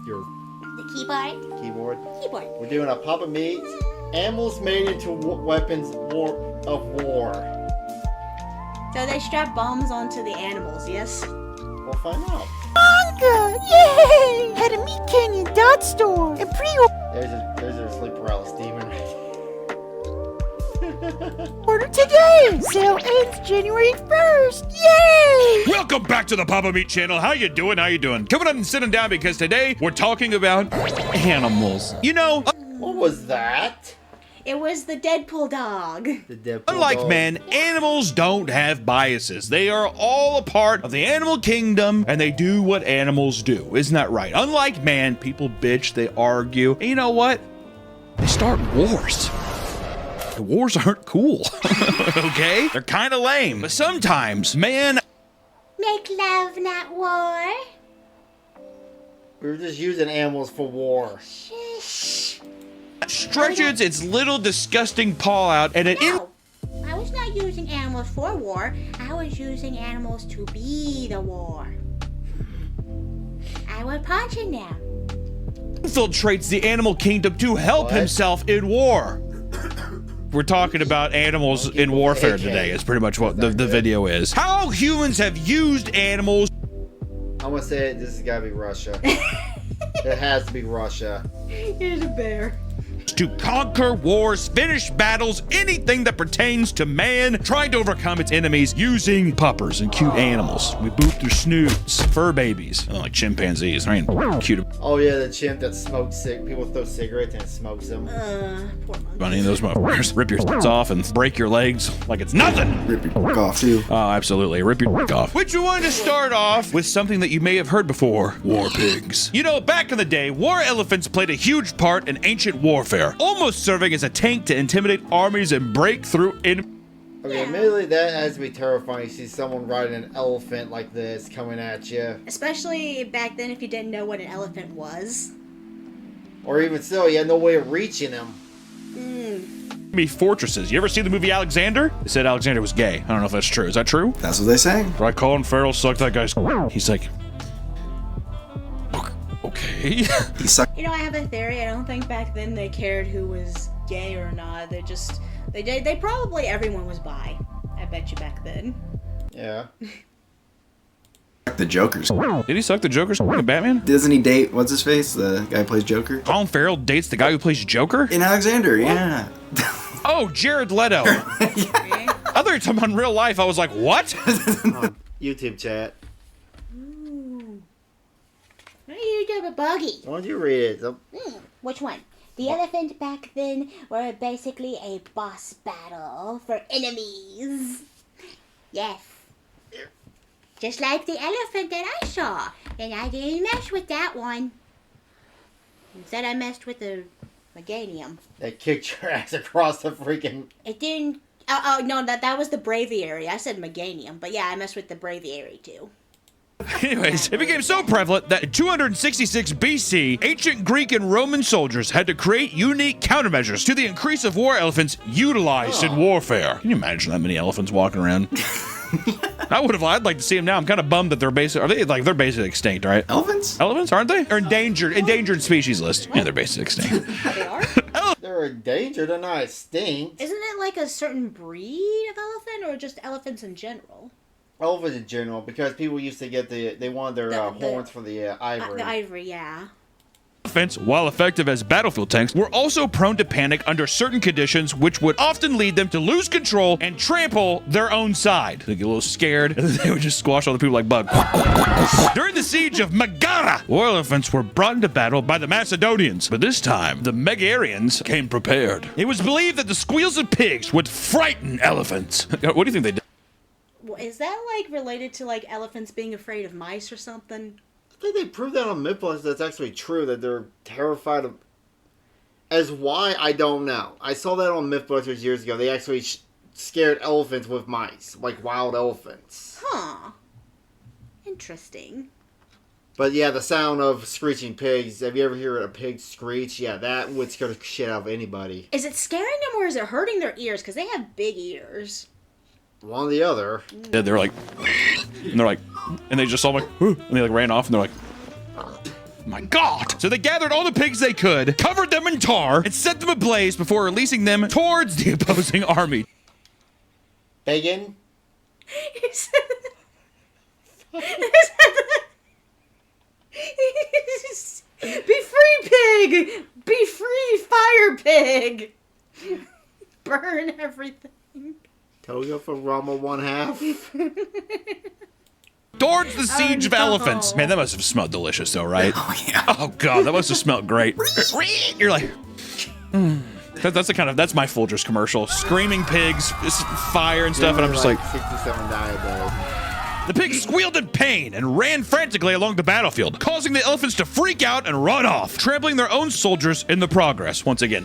Your The keyboard? keyboard. Keyboard. We're doing a Papameat. Animals made into weapons of war. So they strap bombs onto the animals, yes? We'll find out. Manga! Yay! At a Meat Canyon dot store and There's a sleep paralysis demon. pre-order today! Sale ends January 1st! Yay! Welcome back to the Papameat channel. How you doing? How you doing? Coming up and sitting down because today we're talking about animals. You know, What was that? It was the Deadpool dog. The Deadpool unlike dog. men, animals don't have biases. They are all a part of the animal kingdom and they do what animals do. Isn't that right? Unlike man, people bitch, they argue. And you know what? They start wars. The wars aren't cool, okay? They're kind of lame. But sometimes, man, Make love, not war. We were just using animals for war. Shh. stretches its little disgusting paw out and it No, I was not using animals for war. I was using animals to be the war. I was punching them. infiltrates the animal kingdom to help What? himself in war. We're talking about animals in warfare today is pretty much what the video is. How humans have used animals I'm gonna say it, this has gotta be Russia. It has to be Russia. Here's a bear. to conquer wars, finish battles, anything that pertains to man, trying to overcome its enemies using puppers and cute animals. We boop their snoots, fur babies, like chimpanzees. I mean, cute. Oh yeah, the chimp that smokes people throw cigarettes and smokes them. Poor monkey. Bunny, those motherfuckers rip your tits off and break your legs like it's nothing. Rip your dick off too. Oh, absolutely. Rip your dick off. Which you wanted to start off with something that you may have heard before. War pigs. You know, back in the day, war elephants played a huge part in ancient warfare, almost serving as a tank to intimidate armies and break through in. Okay, admittedly that has to be terrifying. You see someone riding an elephant like this coming at you. Especially back then if you didn't know what an elephant was. Or even still, you had no way of reaching him. Fortresses. You ever see the movie Alexander? They said Alexander was gay. I don't know if that's true. Is that true? That's what they say. Right, Colin Farrell sucked that guy's. He's like, okay. He sucked. You know, I have a theory. I don't think back then they cared who was gay or not. They probably everyone was bi. I bet you back then. Yeah. The Joker's. Did he suck the Joker's in Batman? Doesn't he date what's his face? The guy who plays Joker. Colin Farrell dates the guy who plays Joker? In Alexander, yeah. Oh, Jared Leto. I thought you were talking about in real life. I was like, what? YouTube chat. Ooh. What are you doing, a buggy? Why don't you read it? Which one? The elephant back then were basically a boss battle for enemies. Yes. Just like the elephant that I saw. And I didn't mess with that one. Instead I messed with the Meganium. They kicked your ass across the freaking... It didn't... Oh, no, that was the Braviary. I said Meganium. But yeah, I messed with the Braviary too. Anyways, it became so prevalent that in 266 BC, ancient Greek and Roman soldiers had to create unique countermeasures to the increase of war elephants utilized in warfare. Can you imagine that many elephants walking around? I'd like to see them now. I'm kind of bummed that they're they're basically extinct, right? Elephants? Elephants, aren't they? Or endangered species list. Yeah, they're basically extinct. They are? They're endangered, they're not extinct. Isn't it like a certain breed of elephant or just elephants in general? Elephants in general, because people used to get they wanted their horns for the ivory. The ivory, yeah. Elephants, while effective as battlefield tanks, were also prone to panic under certain conditions, which would often lead them to lose control and trample their own side. They get a little scared, and they would just squash all the people like bugs. During the siege of Megara, war elephants were brought into battle by the Macedonians, but this time, the Megarians came prepared. It was believed that the squeals of pigs would frighten elephants. What do you think they did? Is that like related to like elephants being afraid of mice or something? I think they proved that on Mythbusters that's actually true, that they're terrified of... As why, I don't know. I saw that on Mythbusters years ago. They actually scared elephants with mice, like wild elephants. Huh. Interesting. But yeah, the sound of screeching pigs, have you ever heard a pig screech? Yeah, that would scare the shit out of anybody. Is it scaring them or is it hurting their ears? Because they have big ears. One or the other. Yeah, they're like, and they just saw like, and they like ran off, and they're like, My God. So they gathered all the pigs they could, covered them in tar, and set them ablaze before releasing them towards the opposing army. Bacon? Be free, pig! Be free, fire pig! Burn everything. Toga for Rama 1/2. Towards the siege of elephants. Man, that must have smelled delicious though, right? Oh, yeah. Oh God, that must have smelled great. You're like, that's my Folgers commercial. Screaming pigs, fire and stuff, and I'm just like 67 died. the pigs squealed in pain and ran frantically along the battlefield, causing the elephants to freak out and run off, trampling their own soldiers in the progress once again.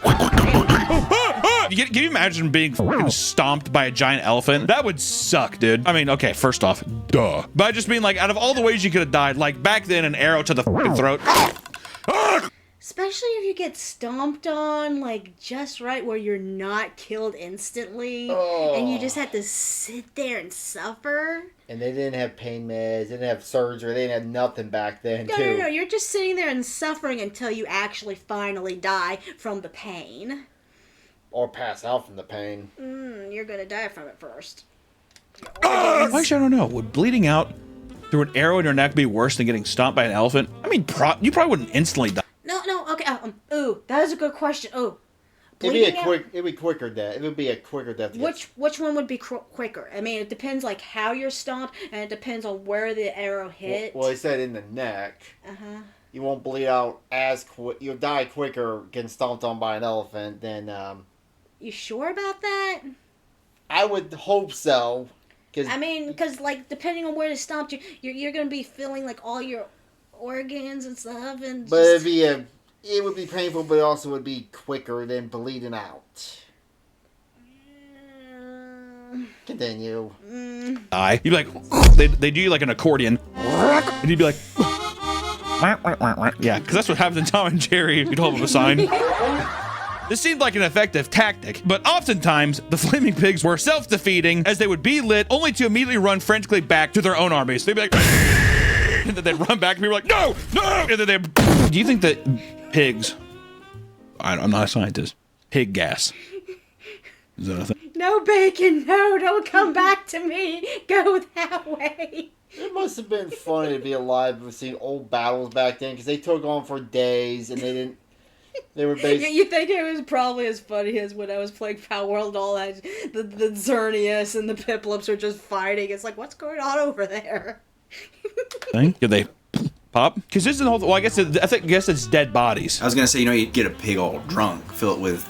Can you imagine being fucking stomped by a giant elephant? That would suck, dude. I mean, okay, first off, duh. But I just mean, like, out of all the ways you could have died, like, back then, an arrow to the fucking throat. Especially if you get stomped on, like, just right where you're not killed instantly. And you just have to sit there and suffer. And they didn't have pain meds, they didn't have surgery, they didn't have nothing back then, too. No, you're just sitting there and suffering until you actually finally die from the pain. Or pass out from the pain. You're gonna die from it first. Actually, I don't know. Would bleeding out through an arrow in your neck be worse than getting stomped by an elephant? I mean, you probably wouldn't instantly die. No, okay. Ooh, that is a good question. Ooh. It'd be quicker death. It would be a quicker death. Which one would be quicker? I mean, it depends like how you're stomped, and it depends on where the arrow hit. Well, he said in the neck. You won't bleed out as quick. You'll die quicker getting stomped on by an elephant than. You sure about that? I would hope so. Because like depending on where they stomped you, you're gonna be feeling like all your organs and stuff, and. But it would be painful, but it also would be quicker than bleeding out. Continue. You'd be like, they do you like an accordion, and you'd be like, yeah, because that's what happens in Tom and Jerry if you'd hold up a sign. This seemed like an effective tactic, but oftentimes the flaming pigs were self-defeating as they would be lit only to immediately run frantically back to their own armies. They'd be like, and then they'd run back and people were like, no, and then they. Do you think that pigs? I'm not a scientist. Pig gas. Is that a thing? No, Bacon, no, don't come back to me. Go that way. It must have been funny to be alive and see old battles back then because they took on for days and they didn't. They were basically. You think it was probably as funny as when I was playing Power World, all that the Xerneas and the Piplups are just fighting. It's like, what's going on over there? Thing? Did they pop? Because this is the whole. Well, I guess it's dead bodies. I was gonna say, you get a pig all drunk, fill it with.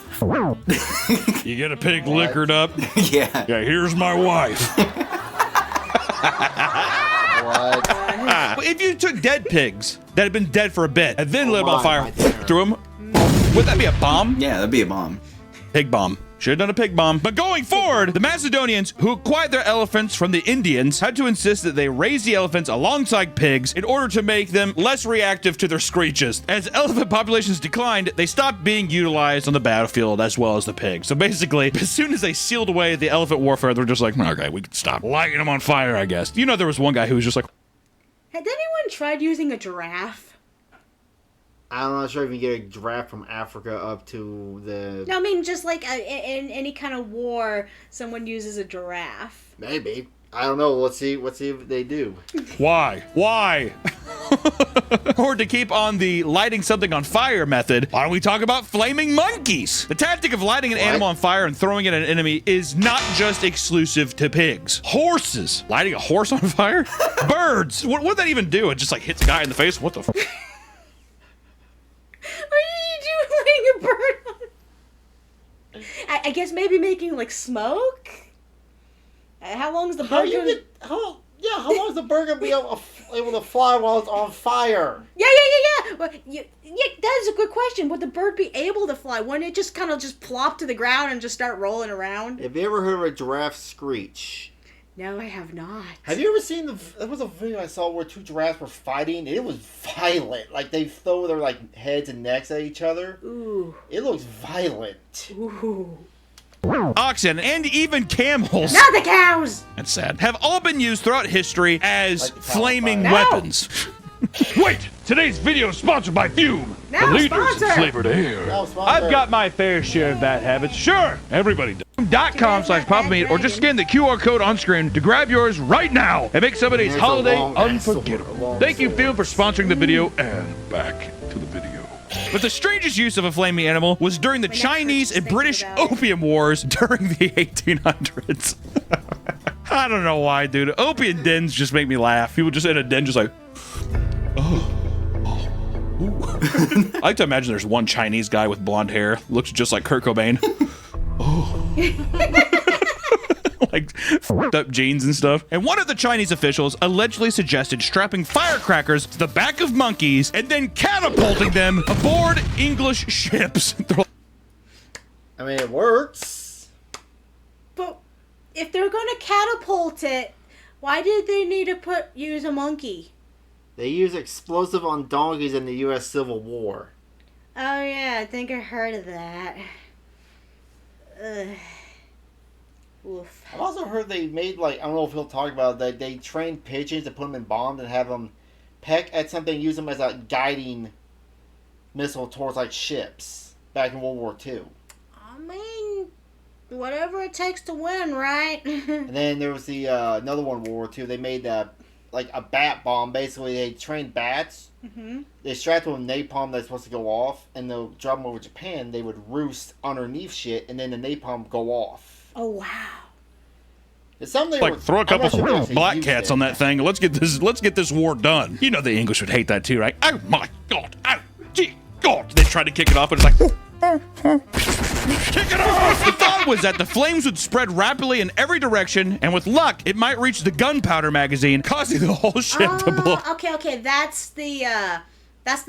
You get a pig liquored up. Yeah. Yeah. Here's my wife. What? If you took dead pigs that had been dead for a bit and then lit them on fire, threw them, would that be a bomb? Yeah, that'd be a bomb. Pig bomb. Should have done a pig bomb. But going forward, the Macedonians, who acquired their elephants from the Indians, had to insist that they raise the elephants alongside pigs in order to make them less reactive to their screeches. As elephant populations declined, they stopped being utilized on the battlefield as well as the pigs. So basically, as soon as they sealed away the elephant warfare, they're just like, okay, we can stop lighting them on fire, I guess. There was one guy who was just like, had anyone tried using a giraffe? I'm not sure if you can get a giraffe from Africa up to the. No, I mean just like in any kind of war, someone uses a giraffe. Maybe. I don't know. Let's see if they do. why? Or to keep on the lighting something on fire method, why don't we talk about flaming monkeys? The tactic of lighting an animal on fire and throwing it at an enemy is not just exclusive to pigs. Horses. Lighting a horse on fire? Birds. What would that even do? It just like hits a guy in the face? What the fuck? What do you do lighting a bird on? I guess maybe making like smoke? How long is the bird going How long is the bird gonna be able to fly while it's on fire? Yeah. Well, yeah, that is a good question. Would the bird be able to fly? Wouldn't it just kind of just plop to the ground and just start rolling around? Have you ever heard of a giraffe screech? No, I have not. Have you ever seen there was a video I saw where two giraffes were fighting, and it was violent. Like, they throw their, heads and necks at each other. Ooh. It looks violent. Ooh. Oxen and even camels. Not the cows! That's sad. Have all been used throughout history as Like the flaming Papameat. weapons. Wait! Today's video is sponsored by Fume, Now the leaders in sponsored. flavored air. Now sponsored. I've got my fair share of bad habits. Sure, everybody does. .com/Papameat or just scan the QR code on screen to grab yours right now and make somebody's There's a holiday long ass unforgettable. sword, a long Thank you, sword. Fume, for sponsoring the video, and back to the video. But the strangest use of a flaming animal was during the neck Chinese hurts and thinking British about it. Opium Wars during the 1800s. I don't know why, dude. Opium dens just make me laugh. People just in a den just like, I like to imagine there's one Chinese guy with blonde hair, looks just like Kurt Cobain. Like f***ed up jeans and stuff. And one of the Chinese officials allegedly suggested strapping firecrackers to the back of monkeys and then catapulting them aboard English ships. I mean, it works. But if they're gonna catapult it, why did they need to use a monkey? They use explosive on donkeys in the U.S. Civil War. Oh yeah, I think I heard of that. Ugh. Oof. I've also heard they made, like, I don't know if he'll talk about it, that they trained pigeons to put them in bombs and have them peck at something, use them as a guiding missile towards, like, ships back in World War II. I mean, whatever it takes to win, right? And then there was the another one in World War II. They made like a bat bomb. Basically, they trained bats. Mm-hmm. They strapped them with napalm that's supposed to go off, and they'll drop them over Japan. They would roost underneath shit, and then the napalm would go off. Oh wow. It's something Like throw a I'm not couple sure if they actually black used cats it. on that thing. Let's get this war done. You know the English would hate that too, right? Oh my god! Oh gee god! They tried to kick it off, but it's like kick it off! The thought was that the flames would spread rapidly in every direction, and with luck, it might reach the gunpowder magazine, causing the whole ship to blow. Okay. That's the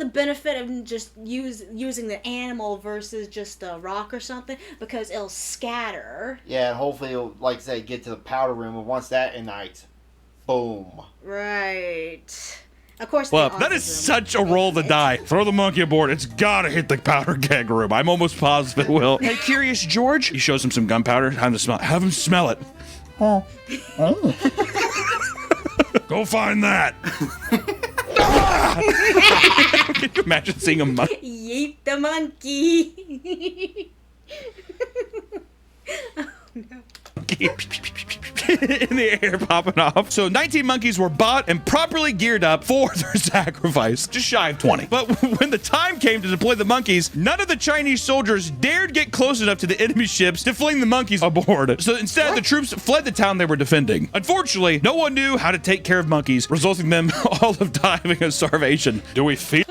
benefit of just using the animal versus just a rock or something, because it'll scatter. Yeah, and hopefully it'll, like I say, get to the powder room, and once that ignites, boom. Right. Of course. Well, the that is autism such a roll of the makes it. die. Throw the monkey aboard. It's gotta hit the powder keg room. I'm almost positive it will. Hey, Curious George. He shows him some gunpowder. Have him smell it. Have him smell it. Go find that. Can you imagine seeing a monkey? Yeet the monkey. in the air popping off. So 19 monkeys were bought and properly geared up for their sacrifice, just shy of 20. But when the time came to deploy the monkeys, none of the Chinese soldiers dared get close enough to the enemy ships to fling the monkeys aboard. So instead, the troops fled the town they were defending. Unfortunately, no one knew how to take care of monkeys, resulting in them all of dying of starvation. Do we feel?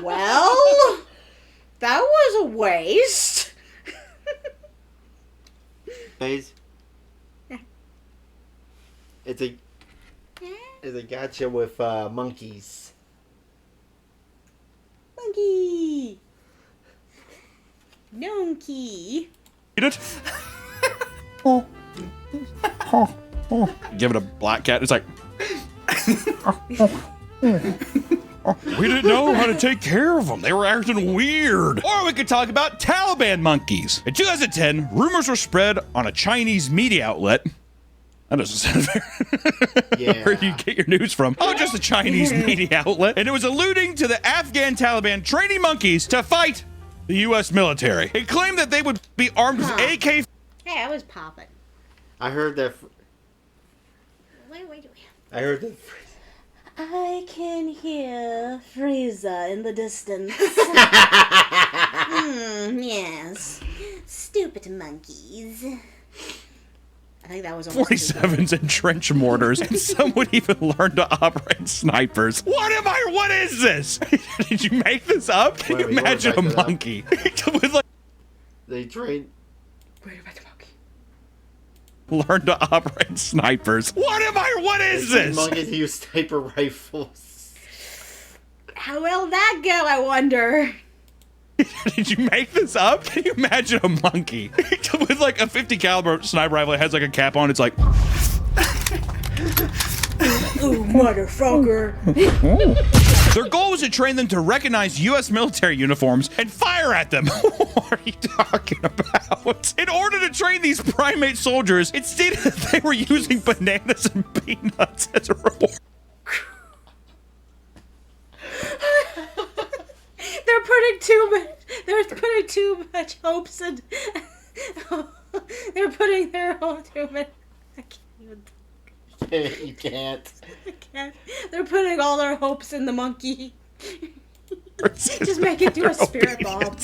Well, that was a waste. Phase. It's a gotcha with monkeys. Monkey. Donkey. Eat it? Give it a black cat. It's like. We didn't know how to take care of them. They were acting weird. Or we could talk about Taliban monkeys. In 2010, rumors were spread on a Chinese media outlet. That doesn't sound fair. Yeah. Where you get your news from? Oh, just a Chinese media outlet. And it was alluding to the Afghan Taliban training monkeys to fight the U.S. military. It claimed that they would be armed with AK. Hey, I was popping. I heard that. Wait. I heard that. I can hear Frieza in the distance. Yes. Stupid monkeys. I think that was almost 47s and trench mortars, and some would even learn to operate snipers. What is this? Did you make this up? Can Wait, you you imagine a wanna back that up? monkey? With like, They train. Wait about the monkey. learn to operate snipers. What is this? Monkeys use sniper rifles. How will that go, I wonder? Did you make this up? Can you imagine a monkey with like a 50 caliber sniper rifle? It has like a cap on. It's like, Ooh, motherfucker. their goal was to train them to recognize U.S. military uniforms and fire at them. What are you talking about? In order to train these primate soldiers, it stated that they were using bananas and peanuts as a reward. They're putting too much hopes in. They're putting their own too many. I can't even. You can't. I can't. They're putting all their hopes in the monkey. Just make it do a spirit bomb.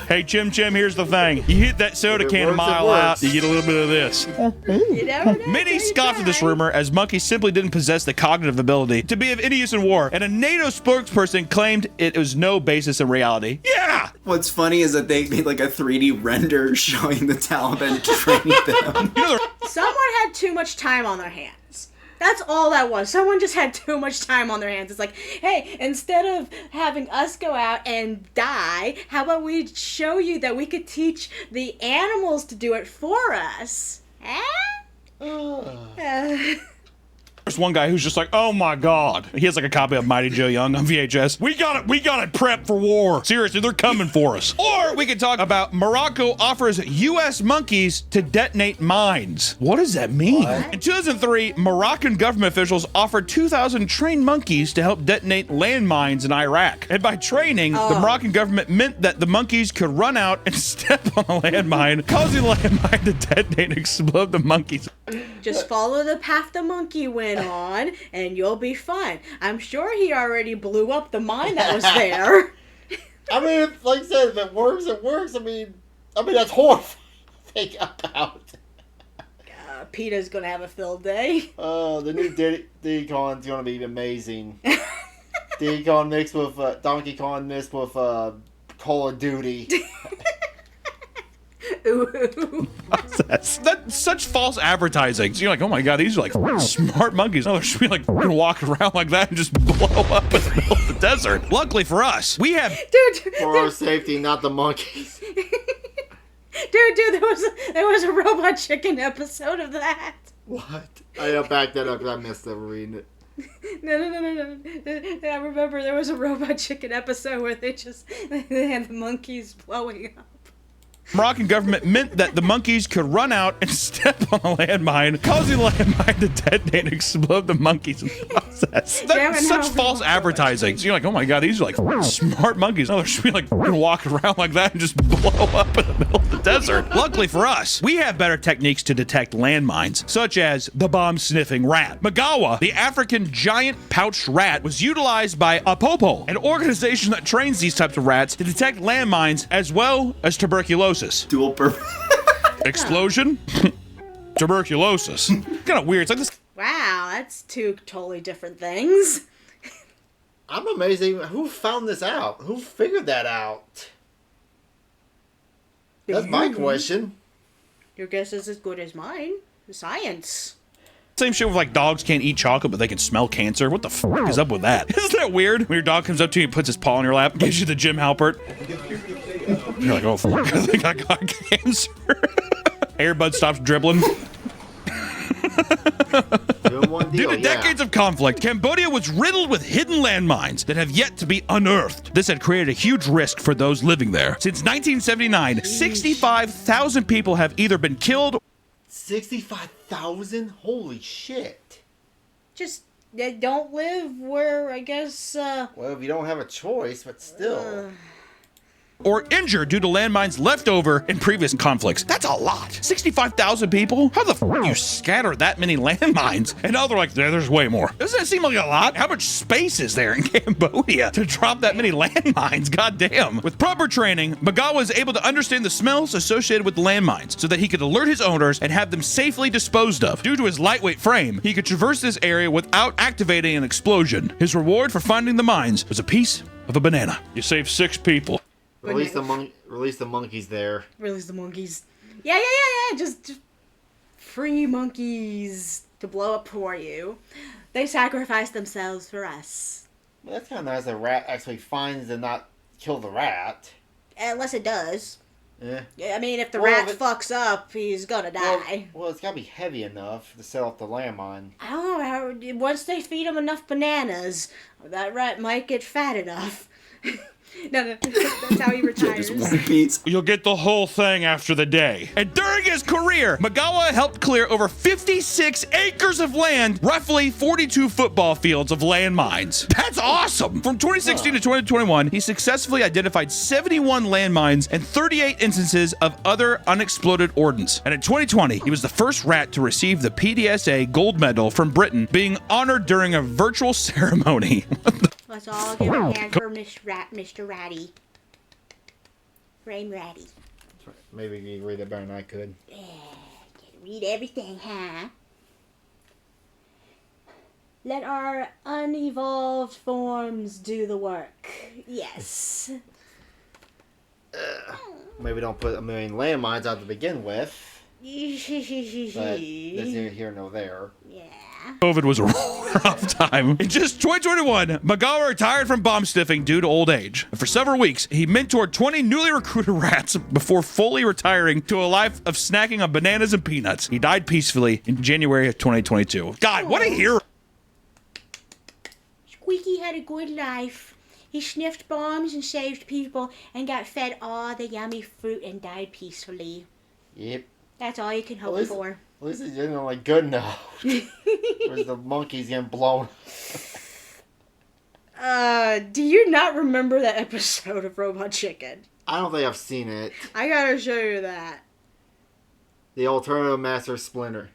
Hey, Chim Chim, here's the thing. You hit that soda If it can a works, it mile works. out, you get a little bit of this. You never know. Many till you scoffed at this try. rumor as monkeys simply didn't possess the cognitive ability to be of any use in war, and a NATO spokesperson claimed it was no basis in reality. Yeah! What's funny is that they made like a 3D render showing the Taliban training them. You know, Someone had too much time on their hands. That's all that was. Someone just had too much time on their hands. It's like, hey, instead of having us go out and die, how about we show you that we could teach the animals to do it for us? there's one guy who's just like, oh my god. He has like a copy of Mighty Joe Young on VHS. We got it prepped for war. Seriously, they're coming for us. Or we could talk about Morocco offers U.S. monkeys to detonate mines. What does that mean? In 2003, Moroccan government officials offered 2,000 trained monkeys to help detonate landmines in Iraq. And by training, the Moroccan government meant that the monkeys could run out and step on a landmine, causing the landmine to detonate and explode the monkeys. Just follow the path the monkey went on, and you'll be fine. I'm sure he already blew up the mine that was there. I mean, like I said, if it works, it works. I mean that's horrifying to think about. PETA's gonna have a field day. The new Diddy Kon's gonna be amazing. Diddy Kon mixed with Donkey Kong mixed with Call of Duty. Ooh. That's such false advertising. So you're like, oh my god, these are like smart monkeys. No, they're just be like gonna walk around like that and just blow up in the middle of the desert. Luckily for us, we have For our safety, not the monkeys. Dude, there was a Robot Chicken episode of that. What? I gotta back that up because I missed ever reading it. No. I remember there was a Robot Chicken episode where they had the monkeys blowing up. Moroccan government meant that the monkeys could run out and step on a landmine, causing the landmine to detonate and explode the monkeys in the process. That's such false advertising. So you're like, oh my god, these are like smart monkeys. No, they're just be like gonna walk around like that and just blow up in the middle of the desert. Luckily for us, we have better techniques to detect landmines, such as the bomb-sniffing rat. Magawa, the African giant pouched rat, was utilized by Apopo, an organization that trains these types of rats to detect landmines as well as tuberculosis. Dual purpose. Explosion? Tuberculosis. Kind of weird. It's like this. Wow, that's two totally different things. I'm amazing. Who found this out? Who figured that out? That's my question. Your guess is as good as mine. Science. Same shit with like dogs can't eat chocolate, but they can smell cancer. What the fuck is up with that? Isn't that weird? When your dog comes up to you and puts his paw on your lap, gives you the Jim Halpert. You're like, oh fuck, I think I got cancer. Airbud stops dribbling. Doing one Due deal, to decades of conflict, Cambodia was riddled with hidden landmines that have yet to be unearthed. This had created a huge risk for those living there. Since 1979, 65,000 people have either been killed. 65,000? Holy shit. Just they don't live where, I guess, Well, if you don't have a choice, but still. Or injured due to landmines left over in previous conflicts. That's a lot. 65,000 people? How the fuck do you scatter that many landmines? And now they're like, there's way more. Doesn't that seem like a lot? How much space is there in Cambodia to drop that many landmines? God damn. With proper training, Magawa was able to understand the smells associated with the landmines so that he could alert his owners and have them safely disposed of. Due to his lightweight frame, he could traverse this area without activating an explosion. His reward for finding the mines was a piece of a banana. You saved 6 people. Release the monkeys there. release the monkeys. Yeah. Just free monkeys to blow up for you. They sacrifice themselves for us. Well, that's kind of nice that a rat actually finds and not kill the rat. Unless it does. Yeah. I mean, if the Well, rat if it- fucks up, he's gonna die. Well, it's gotta be heavy enough to set off the landmine. I don't know. Once they feed him enough bananas, that rat might get fat enough. No, that's how he retires. Just one piece. You'll get the whole thing after the day. And during his career, Magawa helped clear over 56 acres of land, roughly 42 football fields of landmines. That's awesome! From 2016 to 2021, he successfully identified 71 landmines and 38 instances of other unexploded ordnance. And in 2020, he was the first rat to receive the PDSA gold medal from Britain, being honored during a virtual ceremony. Let's all give a hand for Mr. Ratty. Frame Ratty. Maybe you can read it better than I could. Yeah, read everything, huh? Let our unevolved forms do the work. Yes. Maybe don't put a million landmines out to begin with. But Yeah. that's neither here nor there. COVID was a rough time. In just 2021, Magawa retired from bomb sniffing due to old age. For several weeks, he mentored 20 newly recruited rats before fully retiring to a life of snacking on bananas and peanuts. He died peacefully in January of 2022. God, what a hero. Squeaky had a good life. He sniffed bombs and saved people and got fed all the yummy fruit and died peacefully. Yep. That's all you can hope least- for. At least he's getting on like good note. Whereas the monkey's getting blown. Do you not remember that episode of Robot Chicken? I don't think I've seen it. I gotta show you that. The alternative master Splinter.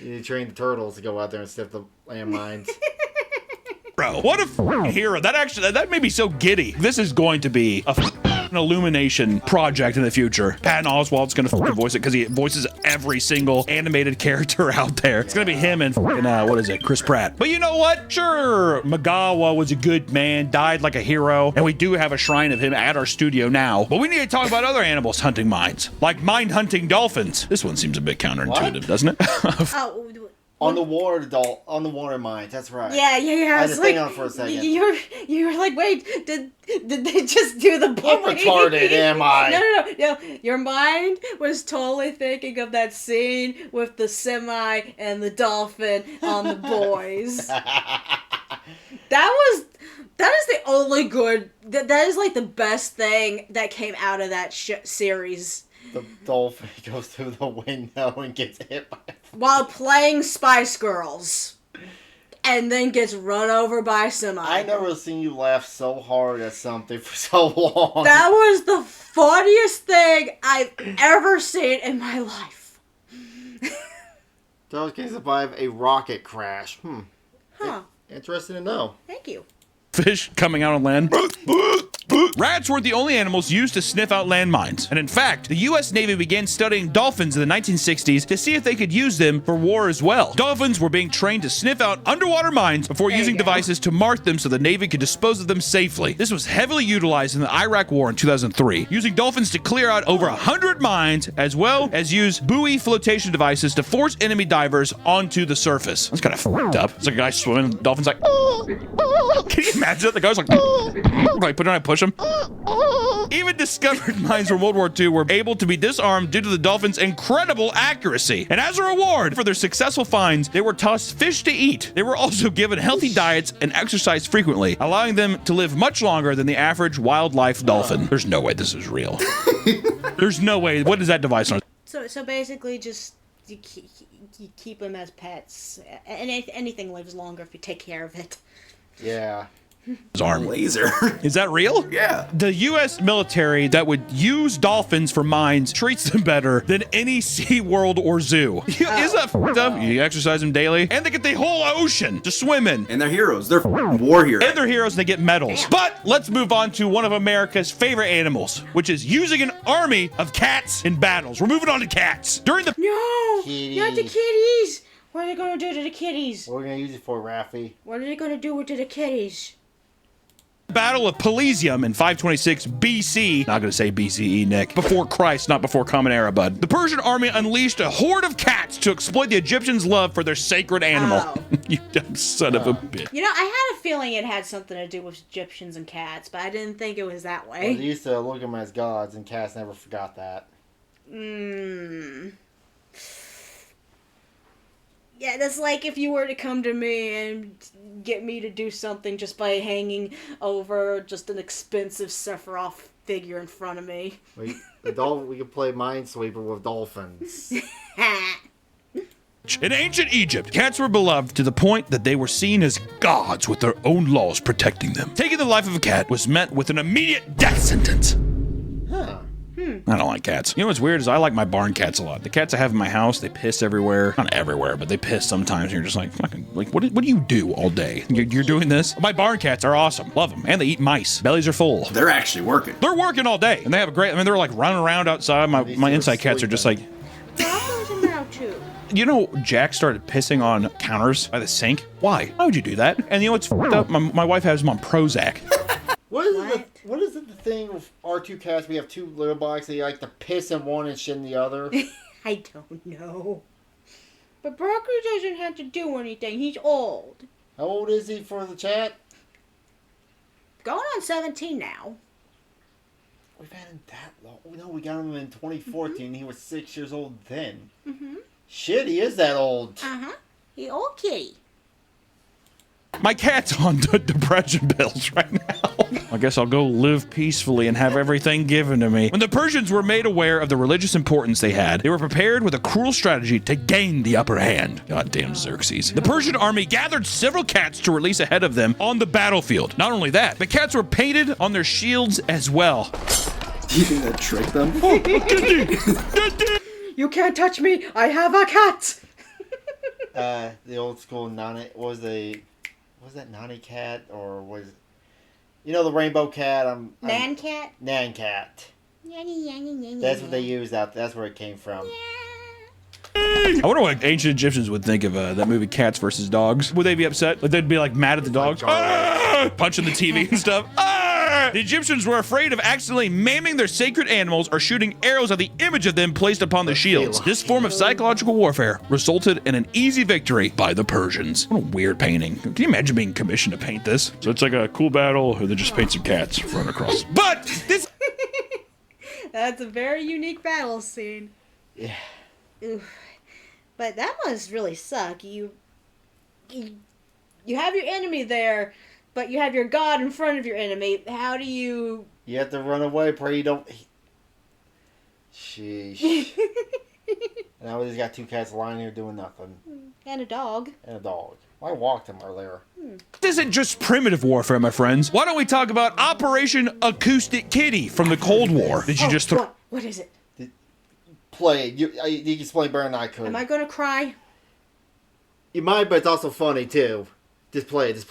You train the turtles to go out there and sniff the landmines. Bro, what a hero. That made me so giddy. This is going to be an Illumination project in the future. Patton Oswalt's gonna voice it because he voices every single animated character out there. It's gonna be him and Chris Pratt. But you know what? Sure, Magawa was a good man, died like a hero, and we do have a shrine of him at our studio now. But we need to talk about other animals hunting mines, like mine hunting dolphins. This one seems a bit counterintuitive, What? doesn't it? Oh, on the water mines, that's right. yeah. I I had was to like, think on it for a second. you were like, wait, did they just do the boy? How retarded am I? No. Your mind was totally thinking of that scene with the semi and the dolphin on the boys. That is the only good. That is like the best thing that came out of that series. The dolphin goes through the window and gets hit by it. While playing Spice Girls, and then gets run over by a semi. I never seen you laugh so hard at something for so long. That was the funniest thing I've ever seen in my life. Dolphins can survive a rocket crash. Huh. Interesting to know. Thank you. Fish coming out on land. Rats weren't the only animals used to sniff out landmines. And in fact, the U.S. Navy began studying dolphins in the 1960s to see if they could use them for war as well. Dolphins were being trained to sniff out underwater mines before There you using go. devices to mark them so the Navy could dispose of them safely. This was heavily utilized in the Iraq War in 2003, using dolphins to clear out over 100 mines, as well as use buoy flotation devices to force enemy divers onto the surface. That's kind of fucked up. It's like a guy swimming, the dolphin's like, can you imagine it? The guy's like, put it on and push him. Even discovered mines from World War II were able to be disarmed due to the dolphins' incredible accuracy. And as a reward for their successful finds, they were tossed fish to eat. They were also given healthy diets and exercised frequently, allowing them to live much longer than the average wildlife dolphin. There's no way this is real. There's no way. What is that device on? So basically, just you keep them as pets, and anything lives longer if you take care of it. Yeah. His arm. Laser. Is that real? Yeah. The U.S. military that would use dolphins for mines treats them better than any SeaWorld or zoo. Is that fucked up? You exercise them daily, and they get the whole ocean to swim in. And they're heroes. They're war heroes. And they're heroes and they get medals. But let's move on to one of America's favorite animals, which is using an army of cats in battles. We're moving on to cats. During the No, Kitties. not the kitties. What are they gonna do to the kitties? What are we gonna use it for, Raffy? What are they gonna do to the kitties? Battle of Pelusium in 526 BC, not gonna say BCE, Nick, before Christ, not before Common Era, bud. The Persian army unleashed a horde of cats to exploit the Egyptians' love for their sacred animal. Oh. You dumb son of a bitch. You know, I had a feeling it had something to do with Egyptians and cats, but I didn't think it was that Well, they way. used to look at them as gods, and cats never forgot that. Yeah, that's like if you were to come to me and get me to do something just by hanging over just an expensive Sephiroth figure in front of me. We can play Minesweeper with dolphins. In ancient Egypt, cats were beloved to the point that they were seen as gods with their own laws protecting them. Taking the life of a cat was met with an immediate death sentence. Huh. I don't like cats. You know what's weird is I like my barn cats a lot. The cats I have in my house, they piss everywhere. Not everywhere, but they piss sometimes. And you're just like, fucking, like, what do you do all day? You're doing this? My barn cats are awesome. Love them. And they eat mice. Bellies are full. They're actually working. They're working all day. And they have a great, I mean, they're like running around outside. My inside cats are just like, Broncos are now too. you know, Jack started pissing on counters by the sink. Why? Why would you do that? And you know what's fucked up? My wife has him on Prozac. What is it the thing with our two cats? We have two little boys. They like to piss in one and shit in the other. I don't know. But Broncos doesn't have to do anything. He's old. How old is he for the chat? Going on 17 now. We've had him that long. No, we got him in 2014. He was 6 years old then. Mm-hmm. Shit, he is that old. Uh-huh. He old kitty. My cat's on depression pills right now. I guess I'll go live peacefully and have everything given to me. When the Persians were made aware of the religious importance they had, they were prepared with a cruel strategy to gain the upper hand. Goddamn Xerxes. The Persian army gathered several cats to release ahead of them on the battlefield. Not only that, the cats were painted on their shields as well. Do you think that tricked them? You can't touch me. I have a cat. The old school Nani. Was that Nani cat or was? You know the rainbow cat. Nan cat. Nan cat. That's what they used out. That's where it came from. I wonder what ancient Egyptians would think of that movie Cats versus Dogs. Would they be upset? Like they'd be like mad at the dogs? Punching the TV and stuff. The Egyptians were afraid of accidentally maiming their sacred animals or shooting arrows at the image of them placed upon the shields. This form of psychological warfare resulted in an easy victory by the Persians. What a weird painting. Can you imagine being commissioned to paint this? So it's like a cool battle, or they just paint some cats run across. But this... That's a very unique battle scene. Yeah. Oof. But that must really suck. You have your enemy there, but you have your god in front of your enemy. How do you... You have to run away, pray you don't... Sheesh. And now we just got two cats lying here doing nothing. And a dog. And a dog. I walked him earlier. This isn't just primitive warfare, my friends. Why don't we talk about Operation Acoustic Kitty from the Cold War? Did you just throw... What is it? Play it. You can explain better than I could. Am I gonna cry? You might, but it's also funny, too. Just play it.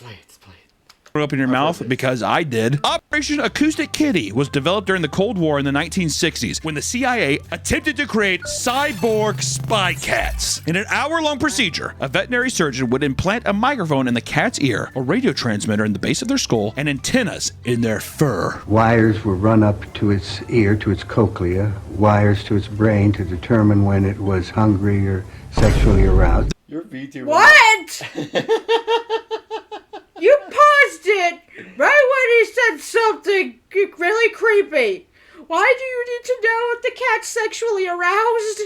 Up in your mouth because I did. Operation Acoustic Kitty was developed during the Cold War in the 1960s when the CIA attempted to create cyborg spy cats. In an hour-long procedure, a veterinary surgeon would implant a microphone in the cat's ear, a radio transmitter in the base of their skull, and antennas in their fur. Wires were run up to its ear, to its cochlea, wires to its brain to determine when it was hungry or sexually aroused. You're VTuber. What? You paused it right when he said something really creepy. Why do you need to know if the cat's sexually aroused?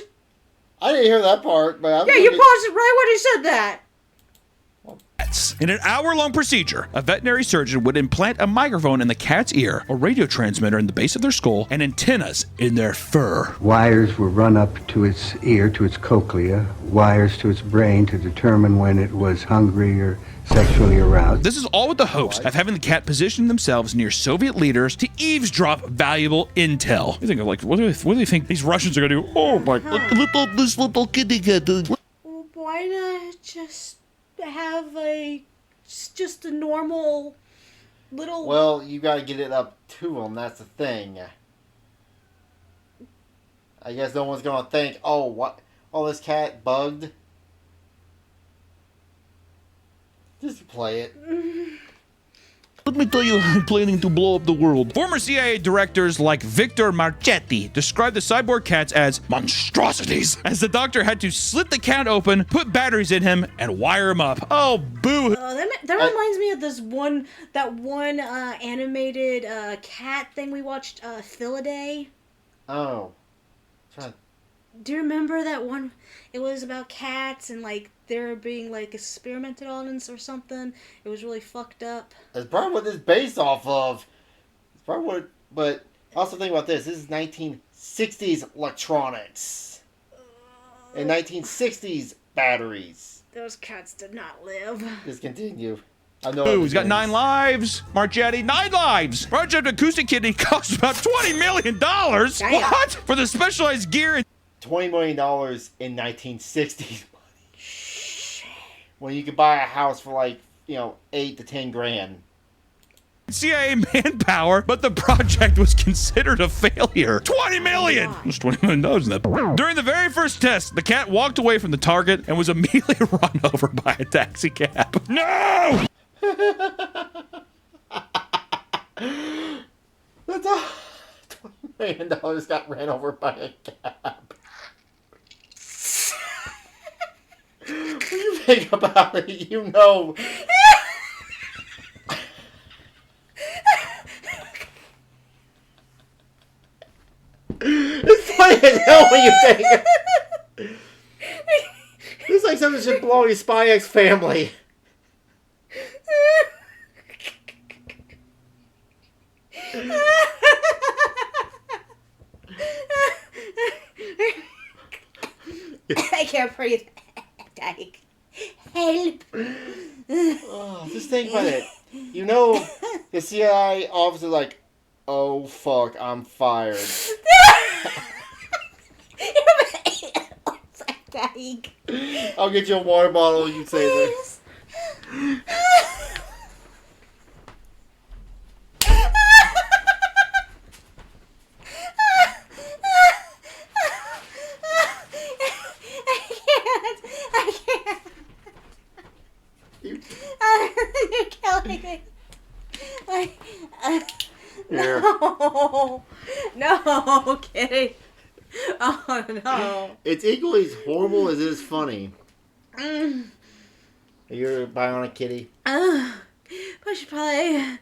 I didn't hear that part, but Yeah, you paused it right when he said that. In an hour-long procedure, a veterinary surgeon would implant a microphone in the cat's ear, a radio transmitter in the base of their skull, and antennas in their fur. Wires were run up to its ear, to its cochlea, wires to its brain to determine when it was hungry or sexually aroused. This is all with the hopes of having the cat position themselves near Soviet leaders to eavesdrop valuable intel. You think of like, what do they think these Russians are gonna do? Oh my, look at this little kitty cat. Well, why not just have just a normal little... Well, you gotta get it up to them, that's the thing. I guess no one's gonna think, oh, what? Oh, this cat bugged? Just play it. Let me tell you, I'm planning to blow up the world. Former CIA directors like Victor Marchetti described the cyborg cats as monstrosities, as the doctor had to slit the cat open, put batteries in him, and wire him up. Oh, boo! That reminds me of that one animated cat thing we watched, Philaday. Oh. Do you remember that one? It was about cats and like they're being like experimented on or something. It was really fucked up. That's probably what this is based off of. It's probably what. But also think about this. This is 1960s electronics and 1960s batteries. Those cats did not live. Just continue. I know. Ooh, he's got 9 lives. Marchetti, 9 lives. Project Acoustic Kitty cost about $20 million. Damn. What? For the specialized gear and $20 million in 1960s money. When you could buy a house for like, 8 to 10 grand. CIA manpower, but the project was considered a failure. $20 million! There's $20 million in that. During the very first test, the cat walked away from the target and was immediately run over by a taxi cab. No! That's a $20 million got ran over by a cab. When you think about it, It's funny as hell when you think it. It's like something should blow your Spy X family. I can't breathe. Like, help. Oh, just think about it. The CIA officer like, oh fuck, I'm fired. I'll get you a water bottle, you say this. You're killing me. Here. No, Kitty. Oh no. It's equally as horrible as it is funny. You're a bionic kitty. I should probably.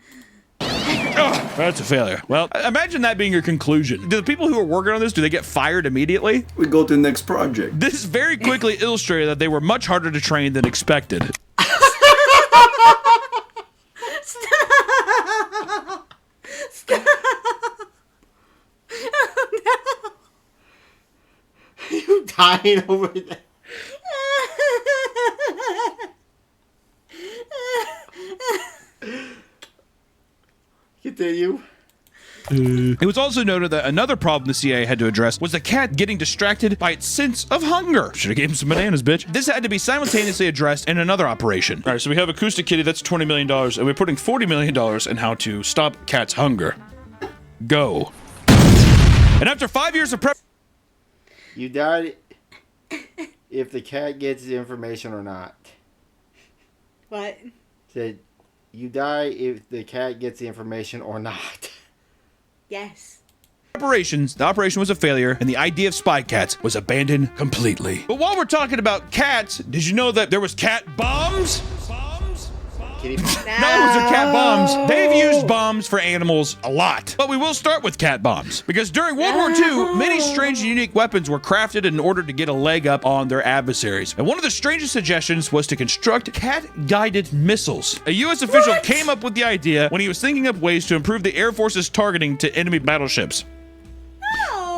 Oh, that's a failure. Well, imagine that being your conclusion. Do the people who are working on this, do they get fired immediately? We go to the next project. This very quickly illustrated that they were much harder to train than expected. Stop. Stop. Oh no. You dying over there? Continue. It was also noted that another problem the CIA had to address was the cat getting distracted by its sense of hunger. Should have gave him some bananas, bitch. This had to be simultaneously addressed in another operation. All right, so we have Acoustic Kitty, that's $20 million, and we're putting $40 million in how to stop cats' hunger. Go. And after 5 years of prep... You died if the cat gets the information or not. What? Said, you die if the cat gets the information or not. Yes. Operations, the operation was a failure, and the idea of spy cats was abandoned completely. But while we're talking about cats, did you know that there was cat bombs? Kitty. No, those are cat bombs. They've used bombs for animals a lot. But we will start with cat bombs. Because during World War II, many strange and unique weapons were crafted in order to get a leg up on their adversaries. And one of the strangest suggestions was to construct cat-guided missiles. A U.S. official came up with the idea when he was thinking up ways to improve the Air Force's targeting to enemy battleships.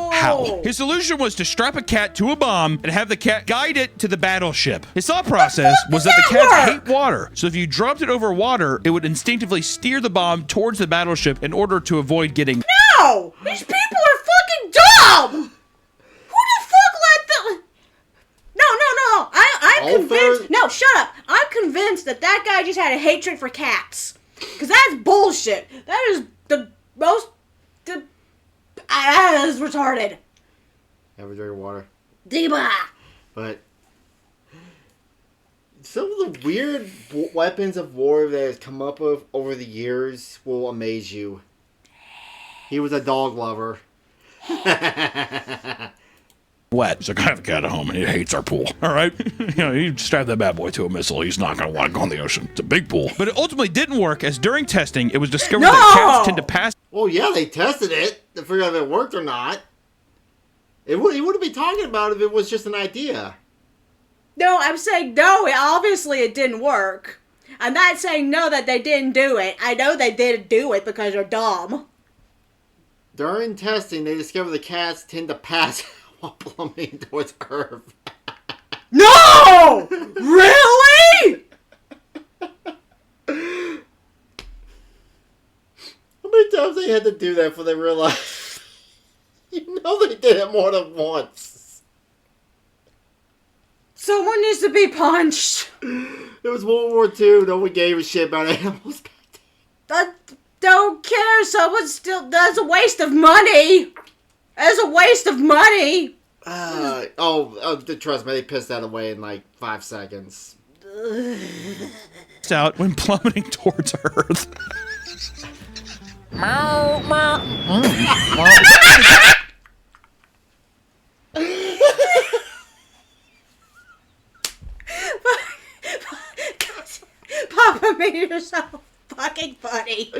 How? His solution was to strap a cat to a bomb and have the cat guide it to the battleship. His thought process was that the cats hate water, so if you dropped it over water, it would instinctively steer the bomb towards the battleship in order to avoid getting... No! These people are fucking dumb! Who the fuck let them... No. I'm convinced... No, shut up. I'm convinced that guy just had a hatred for cats. Because that's bullshit. That is the most... That is retarded. Have a drink of water. Diba. But some of the weird weapons of war that has come up with over the years will amaze you. He was a dog lover. Wet. So I have a cat at home and he hates our pool. All right? You strap that bad boy to a missile, he's not going to want to go in the ocean. It's a big pool. But it ultimately didn't work as during testing, it was discovered that cats tend to pass... Well, yeah, they tested it to figure out if it worked or not. He wouldn't be talking about it if it was just an idea. No, I'm saying no, obviously it didn't work. I'm not saying no that they didn't do it. I know they didn't do it because they're dumb. During testing, they discovered the cats tend to pass while plummeting towards Earth. No! Really? How many times they had to do that before they realized? You know they did it more than once. Someone needs to be punched. It was World War II. No one gave a shit about animals back then. I don't care. Someone still. That's a waste of money. That's a waste of money. Trust me, they pissed that away in like 5 seconds. Out when plummeting towards Earth. Papameat, you're so fucking funny.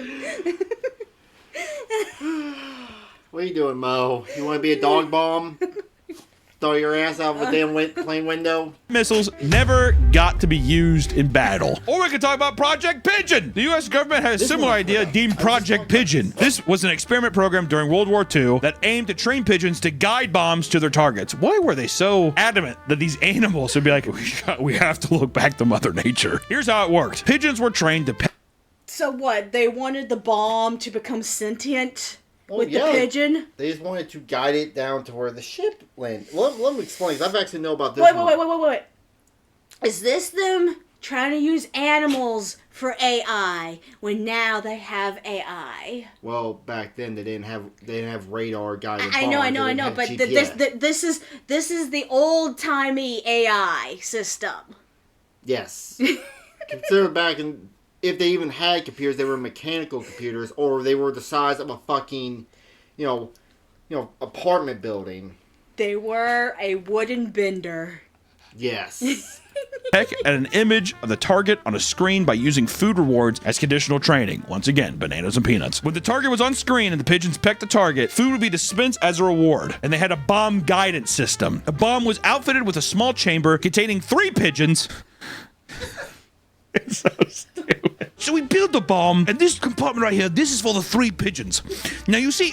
What are you doing, Mo? You want to be a dog bomb? Throw your ass out of a damn plane window? Missiles never got to be used in battle. Or we could talk about Project Pigeon. The U.S. government had a similar idea deemed Project Pigeon. This was an experiment program during World War II that aimed to train pigeons to guide bombs to their targets. Why were they so adamant that these animals would be like, we have to look back to Mother Nature? Here's how it worked. Pigeons were trained to... So what? They wanted the bomb to become sentient with yeah. the pigeon? They just wanted to guide it down to where the ship landed. Let me explain, 'cause I've actually know about this Wait. Is this them trying to use animals for AI when now they have AI? Well, back then they didn't have radar guided I know, but this is the old timey AI system. Yes. Consider back in, if they even had computers, they were mechanical computers, or they were the size of a fucking, apartment building. They were a wooden bender. Yes. Peck at an image of the target on a screen by using food rewards as conditional training. Once again, bananas and peanuts. When the target was on screen and the pigeons pecked the target, food would be dispensed as a reward. And they had a bomb guidance system. A bomb was outfitted with a small chamber containing 3 pigeons. It's so stupid. So we build the bomb, and this compartment right here, this is for the 3 pigeons. Now you see,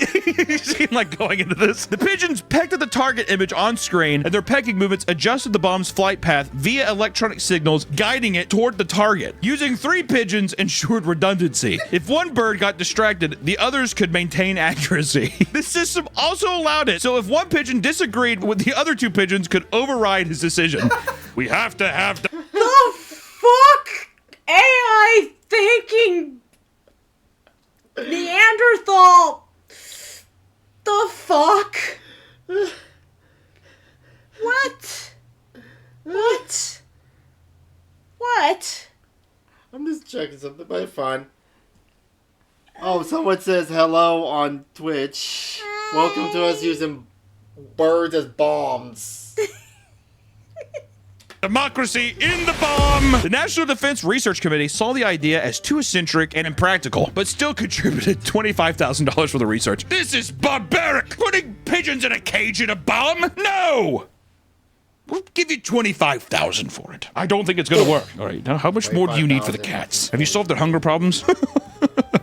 like going into this. The pigeons pecked at the target image on screen, and their pecking movements adjusted the bomb's flight path via electronic signals, guiding it toward the target. Using 3 pigeons ensured redundancy. If one bird got distracted, the others could maintain accuracy. The system also allowed it, so if one pigeon disagreed with the other 2 pigeons could override his decision. We have to have... The fuck? AI thinking Neanderthal. The fuck? What? What? I'm just checking something, but fine. Oh, someone says hello on Twitch. Welcome to us using birds as bombs. Democracy in the bomb! The National Defense Research Committee saw the idea as too eccentric and impractical, but still contributed $25,000 for the research. This is barbaric! Putting pigeons in a cage in a bomb? No! We'll give you $25,000 for it. I don't think it's gonna work. All right, now how much more do you need for the cats? Have you solved their hunger problems?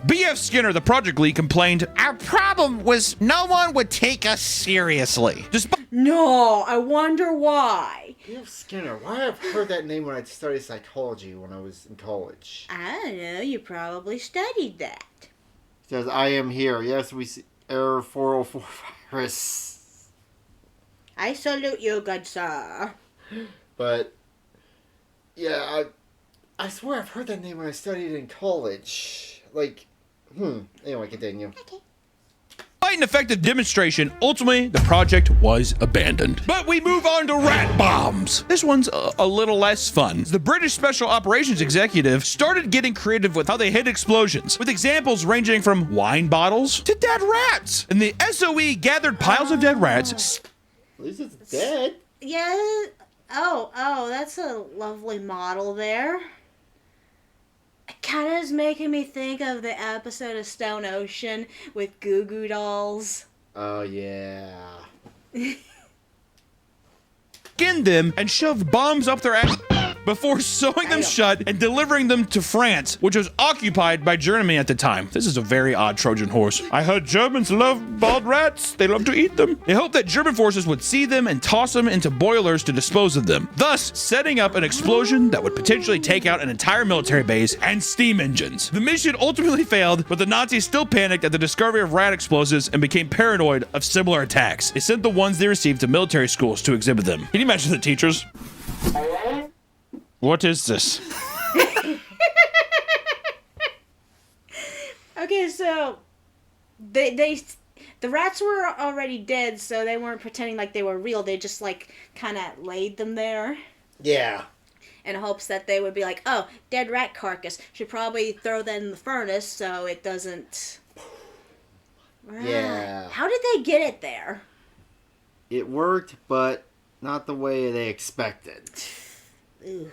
B.F. Skinner, the project lead, complained, "Our problem was no one would take us seriously." No, I wonder why. B.F. Skinner. Why have I heard that name when I studied psychology when I was in college? I don't know, you probably studied that. It says, I am here. Yes, we see error 404 virus. I salute you, good sir. But, yeah, I swear I've heard that name when I studied in college. Anyway, continue. Okay. Despite an effective demonstration, ultimately, the project was abandoned. But we move on to rat bombs. This one's a little less fun. The British Special Operations Executive started getting creative with how they hid explosions, with examples ranging from wine bottles to dead rats. And the SOE gathered piles of dead rats. At least it's dead. Yeah. Oh, that's a lovely model there. It kind of is making me think of the episode of Stone Ocean with Goo Goo Dolls. Oh, yeah. skinned them and shoved bombs up their ass before sewing them shut and delivering them to France, which was occupied by Germany at the time. This is a very odd Trojan horse. I heard Germans love bald rats. They love to eat them. They hoped that German forces would see them and toss them into boilers to dispose of them, thus setting up an explosion that would potentially take out an entire military base and steam engines. The mission ultimately failed, but the Nazis still panicked at the discovery of rat explosives and became paranoid of similar attacks. They sent the ones they received to military schools to exhibit them. Can you imagine the teachers? What is this? Okay, so the rats were already dead, so they weren't pretending like they were real. They just like kind of laid them there Yeah. in hopes that they would be like, oh, dead rat carcass. Should probably throw that in the furnace so it doesn't. Yeah. How did they get it there? It worked, but not the way they expected. Ooh.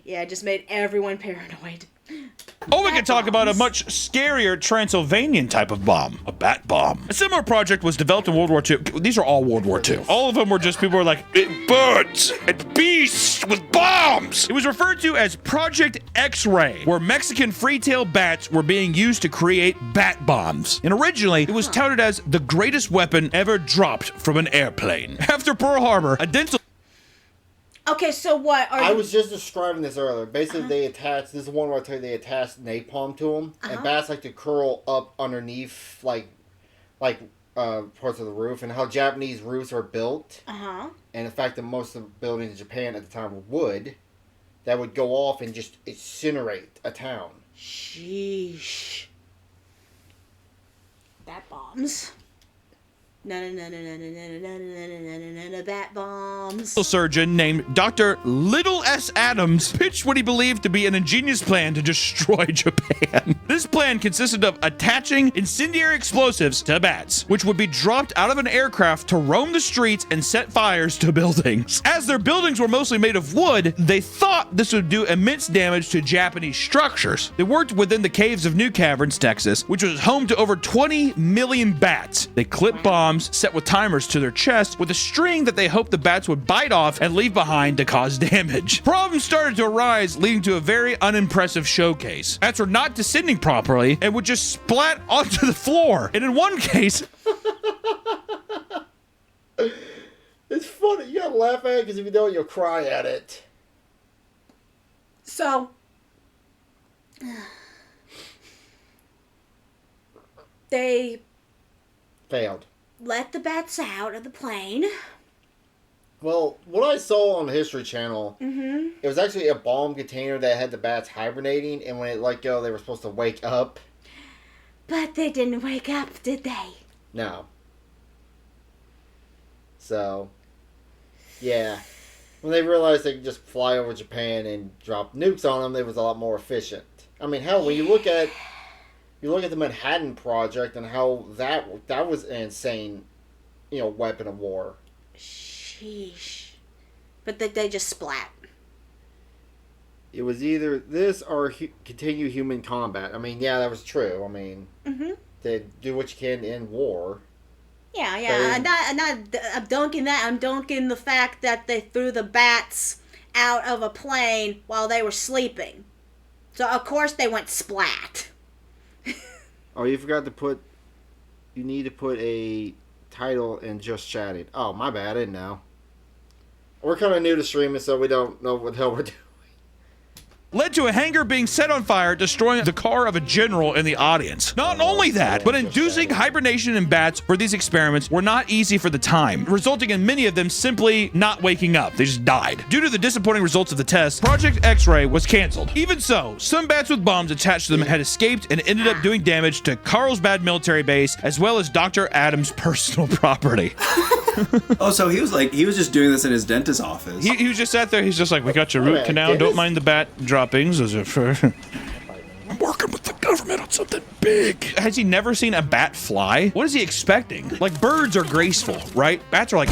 Yeah, it just made everyone paranoid. Oh, we could talk about a much scarier Transylvanian type of bomb, a bat bomb. A similar project was developed in World War II. These are all World War II. All of them were just people were like, birds and beasts with bombs. It was referred to as Project X-Ray, where Mexican free-tailed bats were being used to create bat bombs. And originally, it was touted as the greatest weapon ever dropped from an airplane. After Pearl Harbor, a dental... Okay, so what are I was just describing this earlier. Basically, they attached. This is one where I tell you they attached napalm to them, and bats like to curl up underneath, like parts of the roof, and how Japanese roofs are built. And the fact that most of the buildings in Japan at the time were wood, that would go off and just incinerate a town. Sheesh. Bat bombs. No, bat bombs. surgeon named Dr. Little S. Adams pitched what he believed to be an ingenious plan to destroy Japan. This plan consisted of attaching incendiary explosives to bats, which would be dropped out of an aircraft to roam the streets and set fires to buildings. As their buildings were mostly made of wood, they thought this would do immense damage to Japanese structures. They worked within the caves of New Caverns, Texas, which was home to over 20 million bats. They clipped bombs set with timers to their chest with a string that they hoped the bats would bite off and leave behind to cause damage. Problems started to arise, leading to a very unimpressive showcase. Bats were not descending properly and would just splat onto the floor. And in one case... It's funny. You gotta laugh at it because if you don't, you'll cry at it. So... they... Failed. let the bats out of the plane. Well, what I saw on the History Channel, it was actually a bomb container that had the bats hibernating, and when it let go, they were supposed to wake up. But they didn't wake up, did they? No. So, yeah. When they realized they could just fly over Japan and drop nukes on them, it was a lot more efficient. I mean, hell, when you look at the Manhattan Project and how that was an insane, weapon of war. Sheesh. But they just splat. It was either this or continue human combat. I mean, yeah, that was true. I mean, they do what you can in war. Yeah. I'm dunking that. I'm dunking the fact that they threw the bats out of a plane while they were sleeping. So, of course, they went splat. Oh, you forgot to put... You need to put a title in Just Chatting. Oh, my bad. I didn't know. We're kind of new to streaming, so we don't know what the hell we're doing. led to a hangar being set on fire, destroying the car of a general in the audience. Not only that, but inducing hibernation in bats for these experiments were not easy for the time, resulting in many of them simply not waking up. They just died. Due to the disappointing results of the test, Project X-Ray was canceled. Even so, some bats with bombs attached to them had escaped and ended up doing damage to Carlsbad military base, as well as Dr. Adams' personal property. Oh, so he was just doing this in his dentist's office. He was just sat there. He's just like, we got your root canal. Don't mind the bat droppings. Those are for... I'm working with the government on something big. Has he never seen a bat fly? What is he expecting? Like, birds are graceful, right? Bats are like...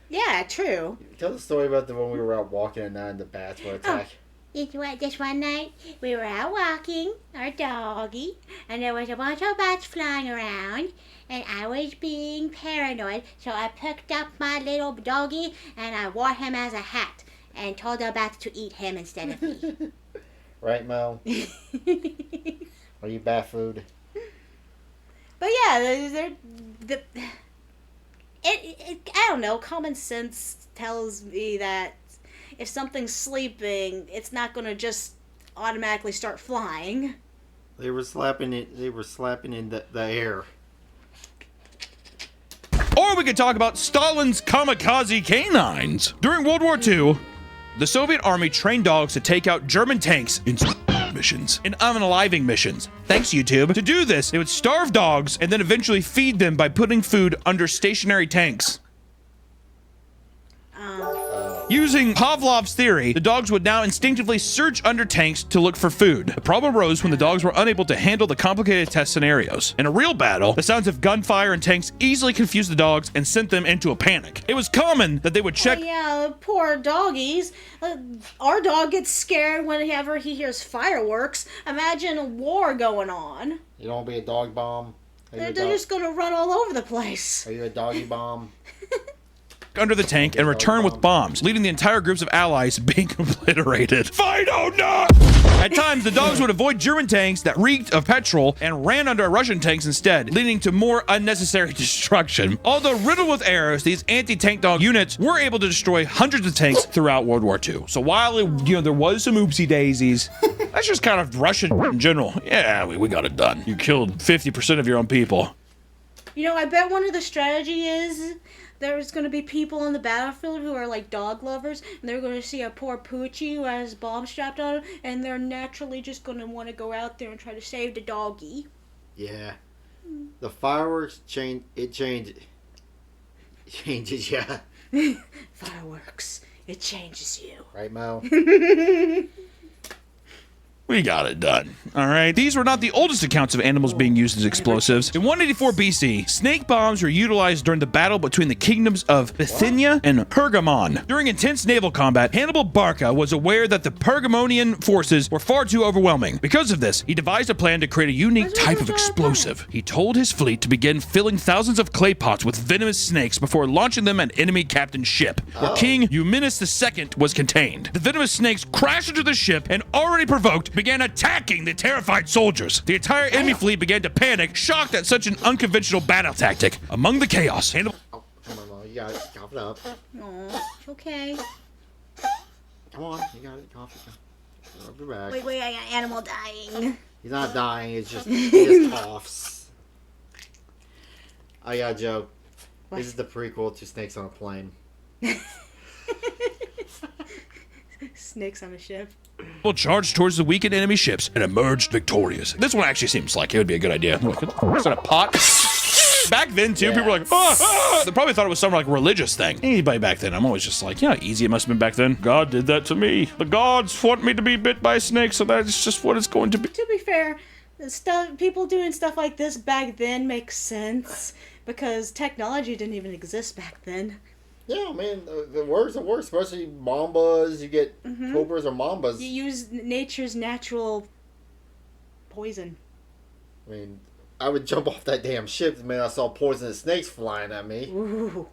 Yeah, true. Tell the story about the when we were out walking at night and the bats were attacked. Just one night, we were out walking, our doggy, and there was a bunch of bats flying around, and I was being paranoid, so I picked up my little doggy, and I wore him as a hat, and told the bats to eat him instead of me. Right, Mo? Are you bat food? But yeah, I don't know, common sense tells me that if something's sleeping, it's not gonna just automatically start flying. They were slapping it. They were slapping in the air. Or we could talk about Stalin's kamikaze canines. During World War II, the Soviet army trained dogs to take out German tanks in missions, in unaliving missions. Thanks, YouTube. To do this, they would starve dogs and then eventually feed them by putting food under stationary tanks. Using Pavlov's theory, the dogs would now instinctively search under tanks to look for food. The problem arose when the dogs were unable to handle the complicated test scenarios. In a real battle, the sounds of gunfire and tanks easily confused the dogs and sent them into a panic. It was common that they would check... Oh, yeah, poor doggies. Our dog gets scared whenever he hears fireworks. Imagine a war going on. You don't be a dog bomb. They're just gonna run all over the place. Are you a doggy bomb? under the tank and return with bombs, leading the entire groups of allies being obliterated. Fido not! At times, the dogs would avoid German tanks that reeked of petrol and ran under Russian tanks instead, leading to more unnecessary destruction. Although riddled with arrows, these anti-tank dog units were able to destroy hundreds of tanks throughout World War II. So while there was some oopsie daisies, that's just kind of Russian in general. Yeah, we got it done. You killed 50% of your own people. I bet one of the strategy is there's going to be people on the battlefield who are like dog lovers, and they're going to see a poor Poochie who has bombs strapped on him, and they're naturally just going to want to go out there and try to save the doggy. Yeah. The fireworks change. It changes. Yeah. Fireworks. It changes you. Right, Mo? We got it done. All right. These were not the oldest accounts of animals being used as explosives. In 184 BC, snake bombs were utilized during the battle between the kingdoms of Bithynia and Pergamon. During intense naval combat, Hannibal Barca was aware that the Pergamonian forces were far too overwhelming. Because of this, he devised a plan to create a unique type of explosive. He told his fleet to begin filling thousands of clay pots with venomous snakes before launching them at enemy captain's ship, where King Eumenes II was contained. The venomous snakes crashed into the ship and, already provoked, began attacking the terrified soldiers. The entire enemy fleet began to panic, shocked at such an unconventional battle tactic. Among the chaos, Hannibal... Oh, come on, Mo. You got it. Cough it up. Oh, okay. Come on. You got it. Cough it up. Rub your back. Wait, I got animal dying. He's not dying. It's just he just coughs. I got a joke. This is the prequel to Snakes on a Plane. Snakes on a ship. charged towards the weakened enemy ships and emerged victorious. This one actually seems like it would be a good idea. Is that a pot? Back then, too, people were like, They probably thought it was some like religious thing. Anybody back then, I'm always just like, yeah, easy it must have been back then. God did that to me. The gods want me to be bit by a snake, so that's just what it's going to be. To be fair, people doing stuff like this back then makes sense because technology didn't even exist back then. Yeah, man, the worst are worse, especially mambas. You get cobras or mambas. You use nature's natural poison. I mean, I would jump off that damn ship the minute I saw poisonous snakes flying at me. Ooh.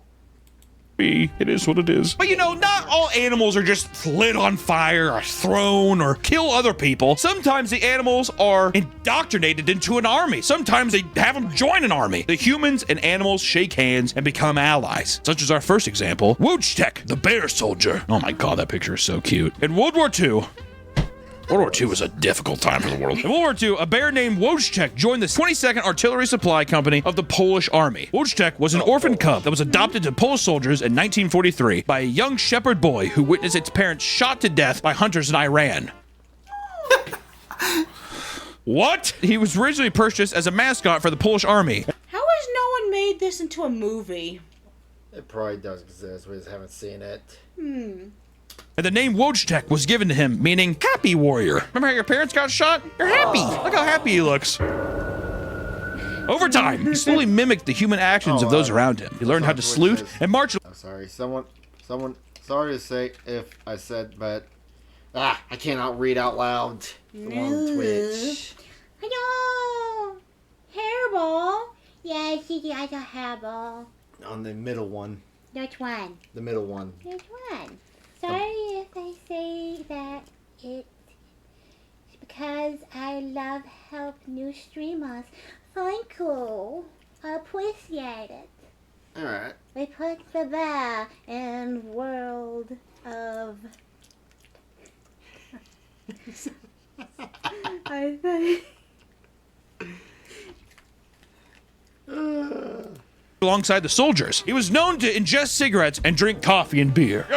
It is what it is. But not all animals are just lit on fire or thrown or kill other people. Sometimes the animals are indoctrinated into an army. Sometimes they have them join an army. The humans and animals shake hands and become allies. Such as our first example, Wojtek, the bear soldier. Oh my god, that picture is so cute. In World War II was a difficult time for the world. In World War II, a bear named Wojtek joined the 22nd Artillery Supply Company of the Polish Army. Wojtek was an orphan cub that was adopted to Polish soldiers in 1943 by a young shepherd boy who witnessed its parents shot to death by hunters in Iran. What? He was originally purchased as a mascot for the Polish Army. How has no one made this into a movie? It probably does exist. We just haven't seen it. And the name Wojtek was given to him, meaning happy warrior. Remember how your parents got shot? You're happy. Look how happy he looks. Over time, he slowly mimicked the human actions of those around him. He learned how to salute and march. I'm sorry. Someone, sorry to say if I said, but I cannot read out loud. I'm on Twitch. Hello! Hairball? Yes, he has a hairball. On the middle one. Which one? The middle one. Which one? Sorry if I say that it's because I love help new streamers. Thank you. I appreciate it. Alright. We put the bear in world of... I think... Alongside the soldiers, he was known to ingest cigarettes and drink coffee and beer. They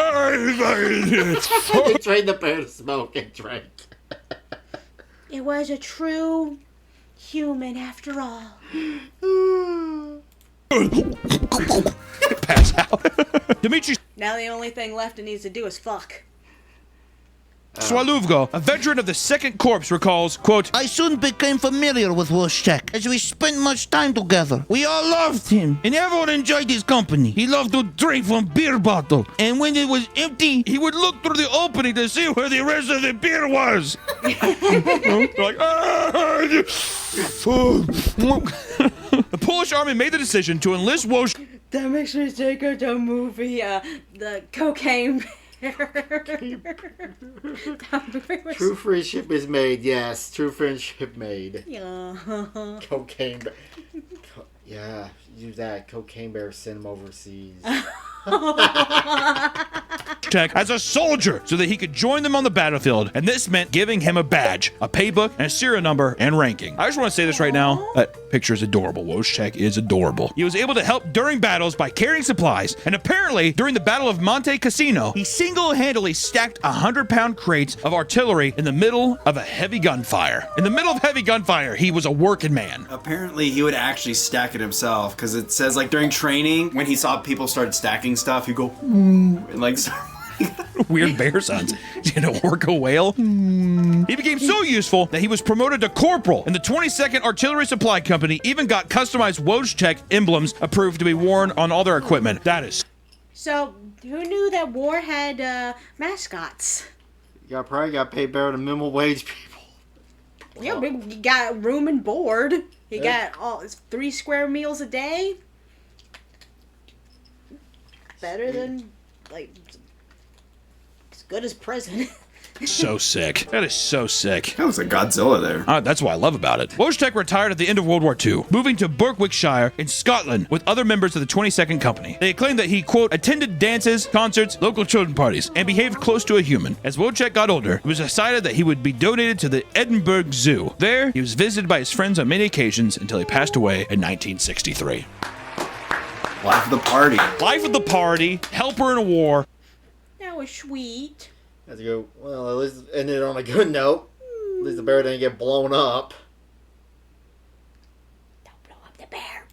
trained the bear to smoke and drink. It was a true human after all. Pass out. Dmitry Now the only thing left it needs to do is fuck. Swaluvgo, a veteran of the 2nd Corps, recalls, quote, I soon became familiar with Wojciech, as we spent much time together. We all loved him, and everyone enjoyed his company. He loved to drink from beer bottle, and when it was empty, he would look through the opening to see where the rest of the beer was. like, the Polish army made the decision to enlist Woj. That makes me think of the movie, the Cocaine Bear. True friendship is made, yes. True friendship made. Yeah. Cocaine bear. Yeah, use that. Cocaine bear, send him overseas. Tech as a soldier so that he could join them on the battlefield, and this meant giving him a badge, a paybook, and a serial number and ranking. I just want to say this right now. That picture is adorable. Wojciech is adorable. He was able to help during battles by carrying supplies, and apparently during the Battle of Monte Cassino, he single-handedly stacked 100-pound crates of artillery in the middle of a heavy gunfire. In the middle of heavy gunfire, he was a working man. Apparently, he would actually stack it himself, because it says, like, during training, when he saw people start stacking stuff, he'd go, ooh, and, like, Weird bear sounds. He's gonna work a whale. He became so useful that he was promoted to corporal, and the 22nd Artillery Supply Company even got customized Wojciech emblems approved to be worn on all their equipment. That is... So, who knew that war had mascots? You probably got paid better than minimum wage people. Yeah, we got room and board. You got all 3 square meals a day. Better than, like, as good as prison. So sick. That is so sick. That was a Godzilla there. That's what I love about it. Wojciech retired at the end of World War II, moving to Berwickshire in Scotland with other members of the 22nd Company. They claimed that he, quote, attended dances, concerts, local children parties, and behaved close to a human. As Wojciech got older, it was decided that he would be donated to the Edinburgh Zoo. There, he was visited by his friends on many occasions until he passed away in 1963. Life of the party. Life of the party, helper in a war. That was sweet. Have to go, well, at least ended on a good note. At least the bear didn't get blown up. Don't blow up the bear.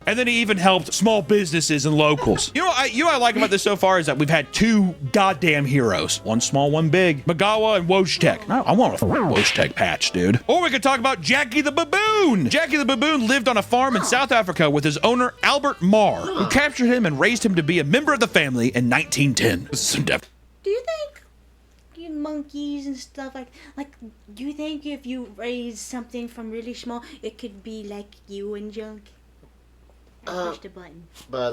And then he even helped small businesses and locals. You know what I like about this so far is that we've had 2 goddamn heroes. One small, one big. Magawa and Wojciech. I want a Wojciech patch, dude. Or we could talk about Jackie the Baboon. Jackie the Baboon lived on a farm in South Africa with his owner, Albert Marr, who captured him and raised him to be a member of the family in 1910. This is some Do you think you monkeys and stuff like do you think if you raise something from really small, it could be like you and junk? I pushed a button. But,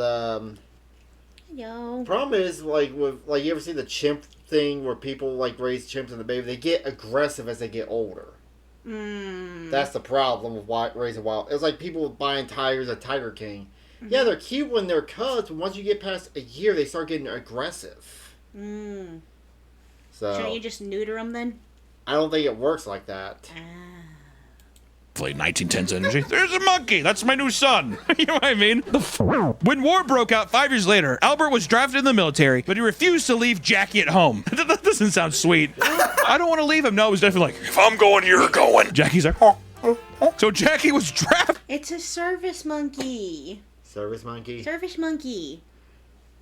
Yo. problem is, like, with, like, you ever see the chimp thing where people, like, raise chimps in the baby? They get aggressive as they get older. That's the problem with raising wild. It's like people buying tigers at Tiger King. Yeah, they're cute when they're cubs, but once you get past a year, they start getting aggressive. So, Shouldn't you just neuter them then? I don't think it works like that. 1910s energy. There's a monkey. That's my new son. You know what I mean? When war broke out 5 years later, Albert was drafted in the military, but he refused to leave Jackie at home. That doesn't sound sweet. I don't want to leave him. No, it was definitely like, if I'm going, you're going. Jackie's like, oh. So Jackie was drafted. It's a service monkey. Service monkey? Service monkey.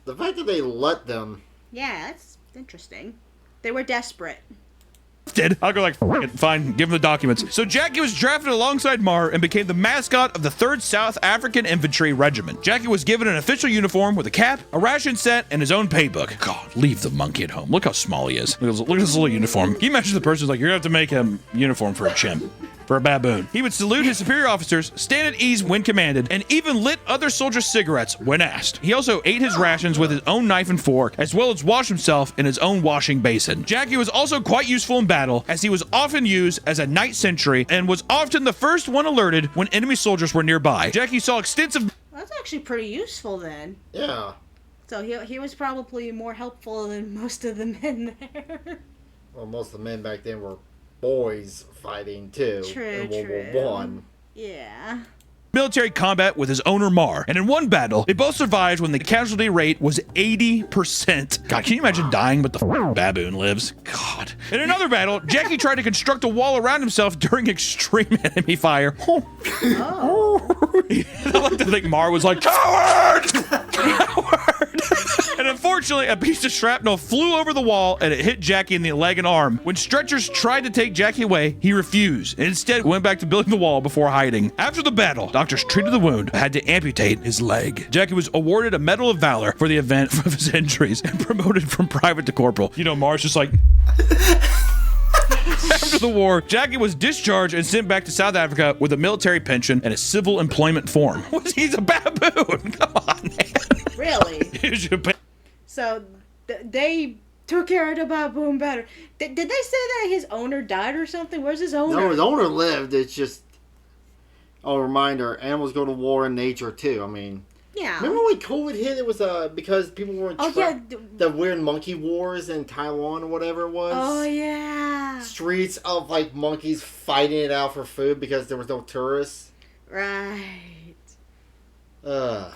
The fact that they let them... Yeah, that's interesting. They were desperate. did. I'll go like, "F it, fine, give him the documents." So Jackie was drafted alongside Mar and became the mascot of the 3rd South African Infantry Regiment. Jackie was given an official uniform with a cap, a ration set, and his own paybook. God, leave the monkey at home. Look how small he is. Look at this little uniform. Can you imagine the person's like, you're gonna have to make a uniform for a chimp? For a baboon. He would salute his superior officers, stand at ease when commanded, and even lit other soldiers' cigarettes when asked. He also ate his rations with his own knife and fork, as well as washed himself in his own washing basin. Jackie was also quite useful in battle, as he was often used as a night sentry and was often the first one alerted when enemy soldiers were nearby. Jackie saw extensive... That's actually pretty useful then. Yeah. So he was probably more helpful than most of the men there. Well, most of the men back then were boys fighting too. True, in World true. War One. Yeah. military combat with his owner Mar, and in one battle, they both survived when the casualty rate was 80%. God, can you imagine dying but the baboon lives? God. In another battle, Jackie tried to construct a wall around himself during extreme enemy fire. I like to think Mar was like, "Coward! Coward!" And unfortunately, a piece of shrapnel flew over the wall and it hit Jackie in the leg and arm. When stretchers tried to take Jackie away, he refused and instead went back to building the wall before hiding. After the battle, doctors treated the wound but had to amputate his leg. Jackie was awarded a Medal of Valor for the event of his injuries and promoted from private to corporal. You know, Mar's just like... After the war, Jackie was discharged and sent back to South Africa with a military pension and a civil employment form. He's a baboon. Come on, man. Really? Here's your So they took care of the baboon better. Did they say that his owner died or something? Where's his owner? No, his owner lived. It's just a reminder. Animals go to war in nature too. I mean, Yeah. remember when COVID hit? It was because people were in Oh, yeah. the weird monkey wars in Taiwan or whatever it was. Oh, yeah. Streets of like monkeys fighting it out for food because there was no tourists. Right.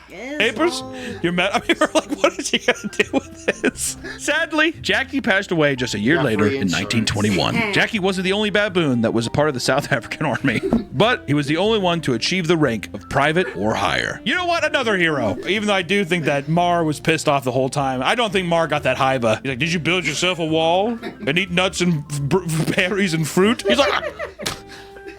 Yes, papers? oh. You're mad? I mean, we're like, what is he gonna do with this? Sadly, Jackie passed away just a year Got later free in insurance. 1921. Jackie wasn't the only baboon that was a part of the South African Army, but he was the only one to achieve the rank of private or higher. You know what? Another hero. Even though I do think that Mar was pissed off the whole time, I don't think Mar got that hiva. He's like, did you build yourself a wall and eat nuts and berries and fruit? He's like...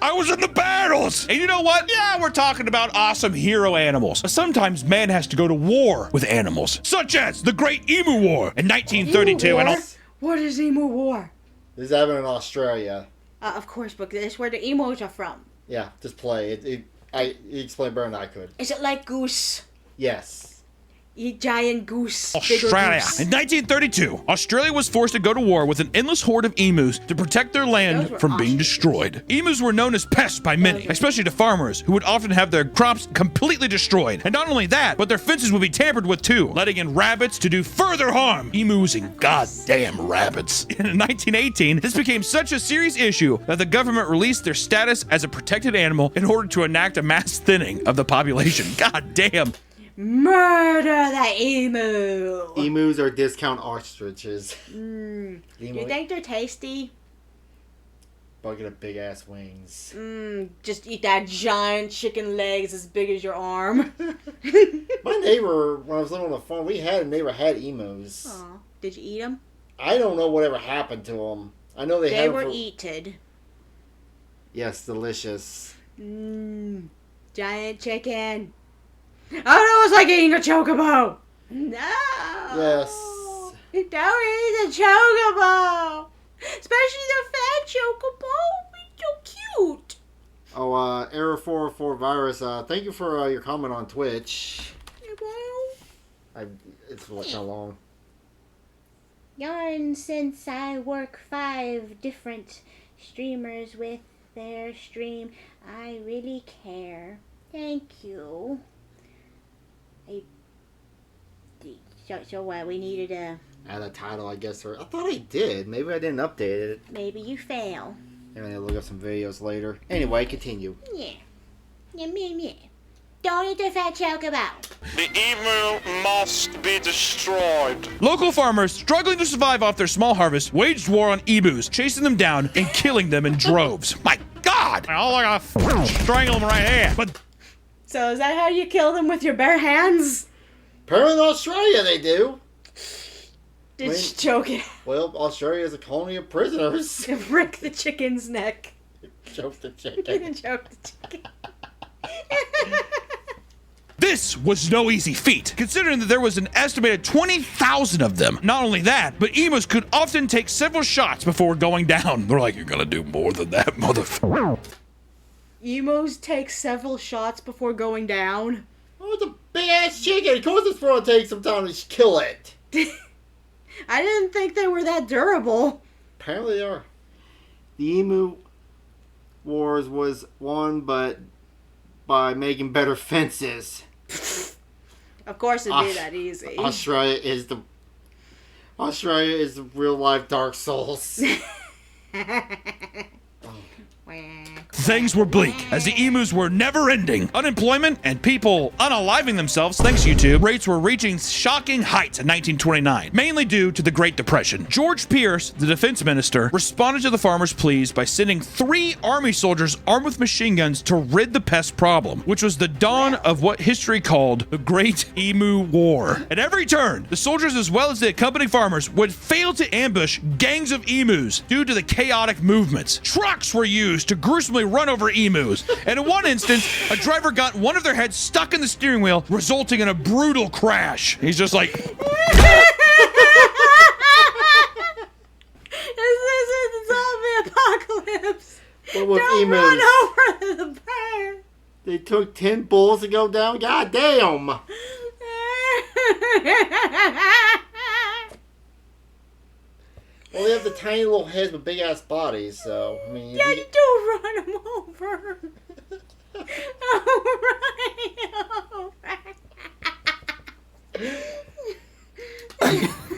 I was in the battles! And you know what? Yeah, we're talking about awesome hero animals. But sometimes man has to go to war with animals, such as the Great Emu War in 1932. Emu And War? What is Emu War? This is happening in Australia. Of course, but that's where the emos are from. Yeah, just play it. He explained better than I could. Is it like goose? Yes. You giant goose. bigger Australia. goose. In 1932, Australia was forced to go to war with an endless horde of emus to protect their Those land were from being awesome. destroyed. Emus were known as pests by many, especially to farmers who would often have their crops completely destroyed. And not only that, but their fences would be tampered with too, letting in rabbits to do further harm. Emus and goddamn rabbits. In 1918, this became such a serious issue that the government released their status as a protected animal in order to enact a mass thinning of the population. God damn. Murder the emu. Emus are discount ostriches. You Emu think they're tasty? bucket of big ass wings. Just eat that giant chicken legs as big as your arm. My neighbor, when I was living on the farm, a neighbor had emus. Aw. Did you eat them? I don't know whatever happened to them. I know they They had 'em were for... eaten. Yes, delicious. Giant chicken. Oh, that was like eating a chocobo. No. Yes. Don't eat the chocobo. Especially the fat chocobo. It's so cute. Oh, Error 404 Virus, thank you for your comment on Twitch. It's like not long. Yarn, since I work 5 different streamers with their stream, I really care. Thank you. So what, we needed a... Add a title, I guess, or I thought I did. Maybe I didn't update it. Maybe you fail. Maybe I'll look up some videos later. Anyway, continue. Yeah. Yeah. Don't eat the fat chocobo. The emu must be destroyed. Local farmers, struggling to survive off their small harvest, waged war on emus, chasing them down and killing them in droves. My God! All I gotta strangle them right here. But So is that how you kill them, with your bare hands? Apparently in Australia they do. Just choke it. Well, Australia is a colony of prisoners. Break the chicken's neck. Choke the chicken. Choke the chicken. This was no easy feat, considering that there was an estimated 20,000 of them. Not only that, but emus could often take several shots before going down. They're like, you're gonna do more than that, motherfucker. Emos take several shots before going down. Oh, it's a big ass chicken. Of course it's going to take some time to kill it. I didn't think they were that durable. Apparently they are. The emu wars was won, but by making better fences. Of course it'd be that easy. Australia is the real life Dark Souls. Things were bleak, as the emus were never ending. Unemployment and people unaliving themselves, thanks YouTube, rates were reaching shocking heights in 1929, mainly due to the Great Depression. George Pierce, the defense minister, responded to the farmers' pleas by sending 3 army soldiers armed with machine guns to rid the pest problem, which was the dawn of what history called the Great Emu War. At every turn, the soldiers as well as the accompanying farmers would fail to ambush gangs of emus due to the chaotic movements. Trucks were used to gruesomely run over emus, and in one instance, a driver got one of their heads stuck in the steering wheel, resulting in a brutal crash. He's just like, It's zombie apocalypse. But with Don't emus, run over the bear. they took 10 bulls to go down. God damn. Well, they have the tiny little heads with big ass bodies, so I mean. Yeah, you don't run them over.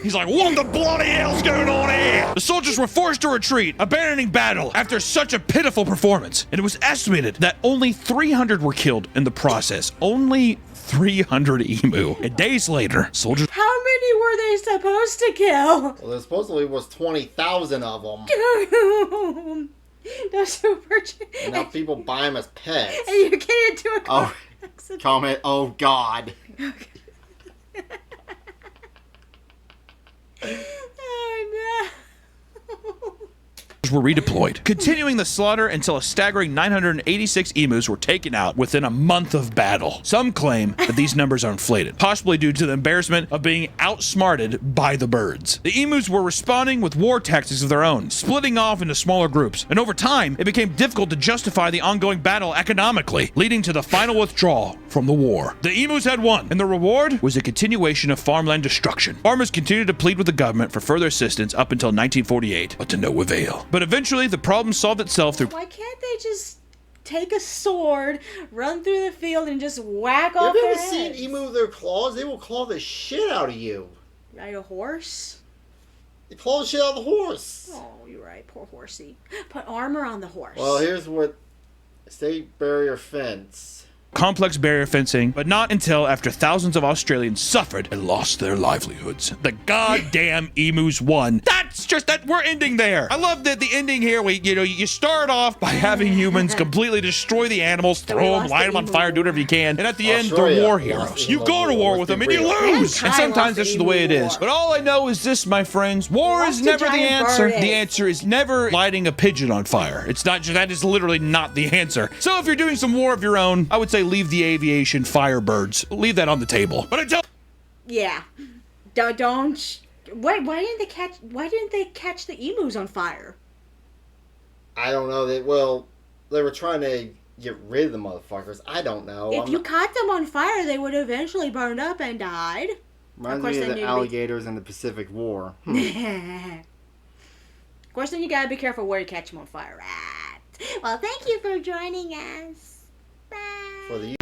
he's like, what the bloody hell's going on here? The soldiers were forced to retreat, abandoning battle after such a pitiful performance. And it was estimated that only 300 were killed in the process. Only 300 emu. And days later, soldiers... How many were they supposed to kill? Well, there supposedly was 20,000 of them. The super And now people buy them as pets. And you get into a car accident. Comment, oh God. Oh no. were redeployed, continuing the slaughter until a staggering 986 emus were taken out within a month of battle. Some claim that these numbers are inflated, possibly due to the embarrassment of being outsmarted by the birds. The emus were responding with war tactics of their own, splitting off into smaller groups, and over time, it became difficult to justify the ongoing battle economically, leading to the final withdrawal from the war. The emus had won, and the reward was a continuation of farmland destruction. Farmers continued to plead with the government for further assistance up until 1948, but to no avail. But eventually, the problem solved itself through... Why can't they just take a sword, run through the field, and just whack off Have you their ever seen heads? emu with their claws? They will claw the shit out of you. Ride a horse? They claw the shit out of the horse. Oh, you're right. Poor horsey. Put armor on the horse. Well, here's what state barrier fence. complex barrier fencing, but not until after thousands of Australians suffered and lost their livelihoods. The goddamn emus won. That's just that we're ending there. I love that the ending here, you start off by having humans completely destroy the animals, throw them, light them on fire, do whatever you can, and at the end, they're war heroes. You go to war with them and you lose. And sometimes that's just the way it is. But all I know is this, my friends, war is never the answer. The answer is never lighting a pigeon on fire. It's not, that is literally not the answer. So if you're doing some war of your own, I would say leave the aviation firebirds. Leave that on the table. But until... Yeah. Don't... Why didn't they catch the emus on fire? I don't know. They were trying to get rid of the motherfuckers. I don't know. If you caught them on fire, they would eventually burn up and died. Reminds me of the alligators in the Pacific War. Of course, then you gotta be careful where you catch them on fire at. Well, thank you for joining us. Bye. For the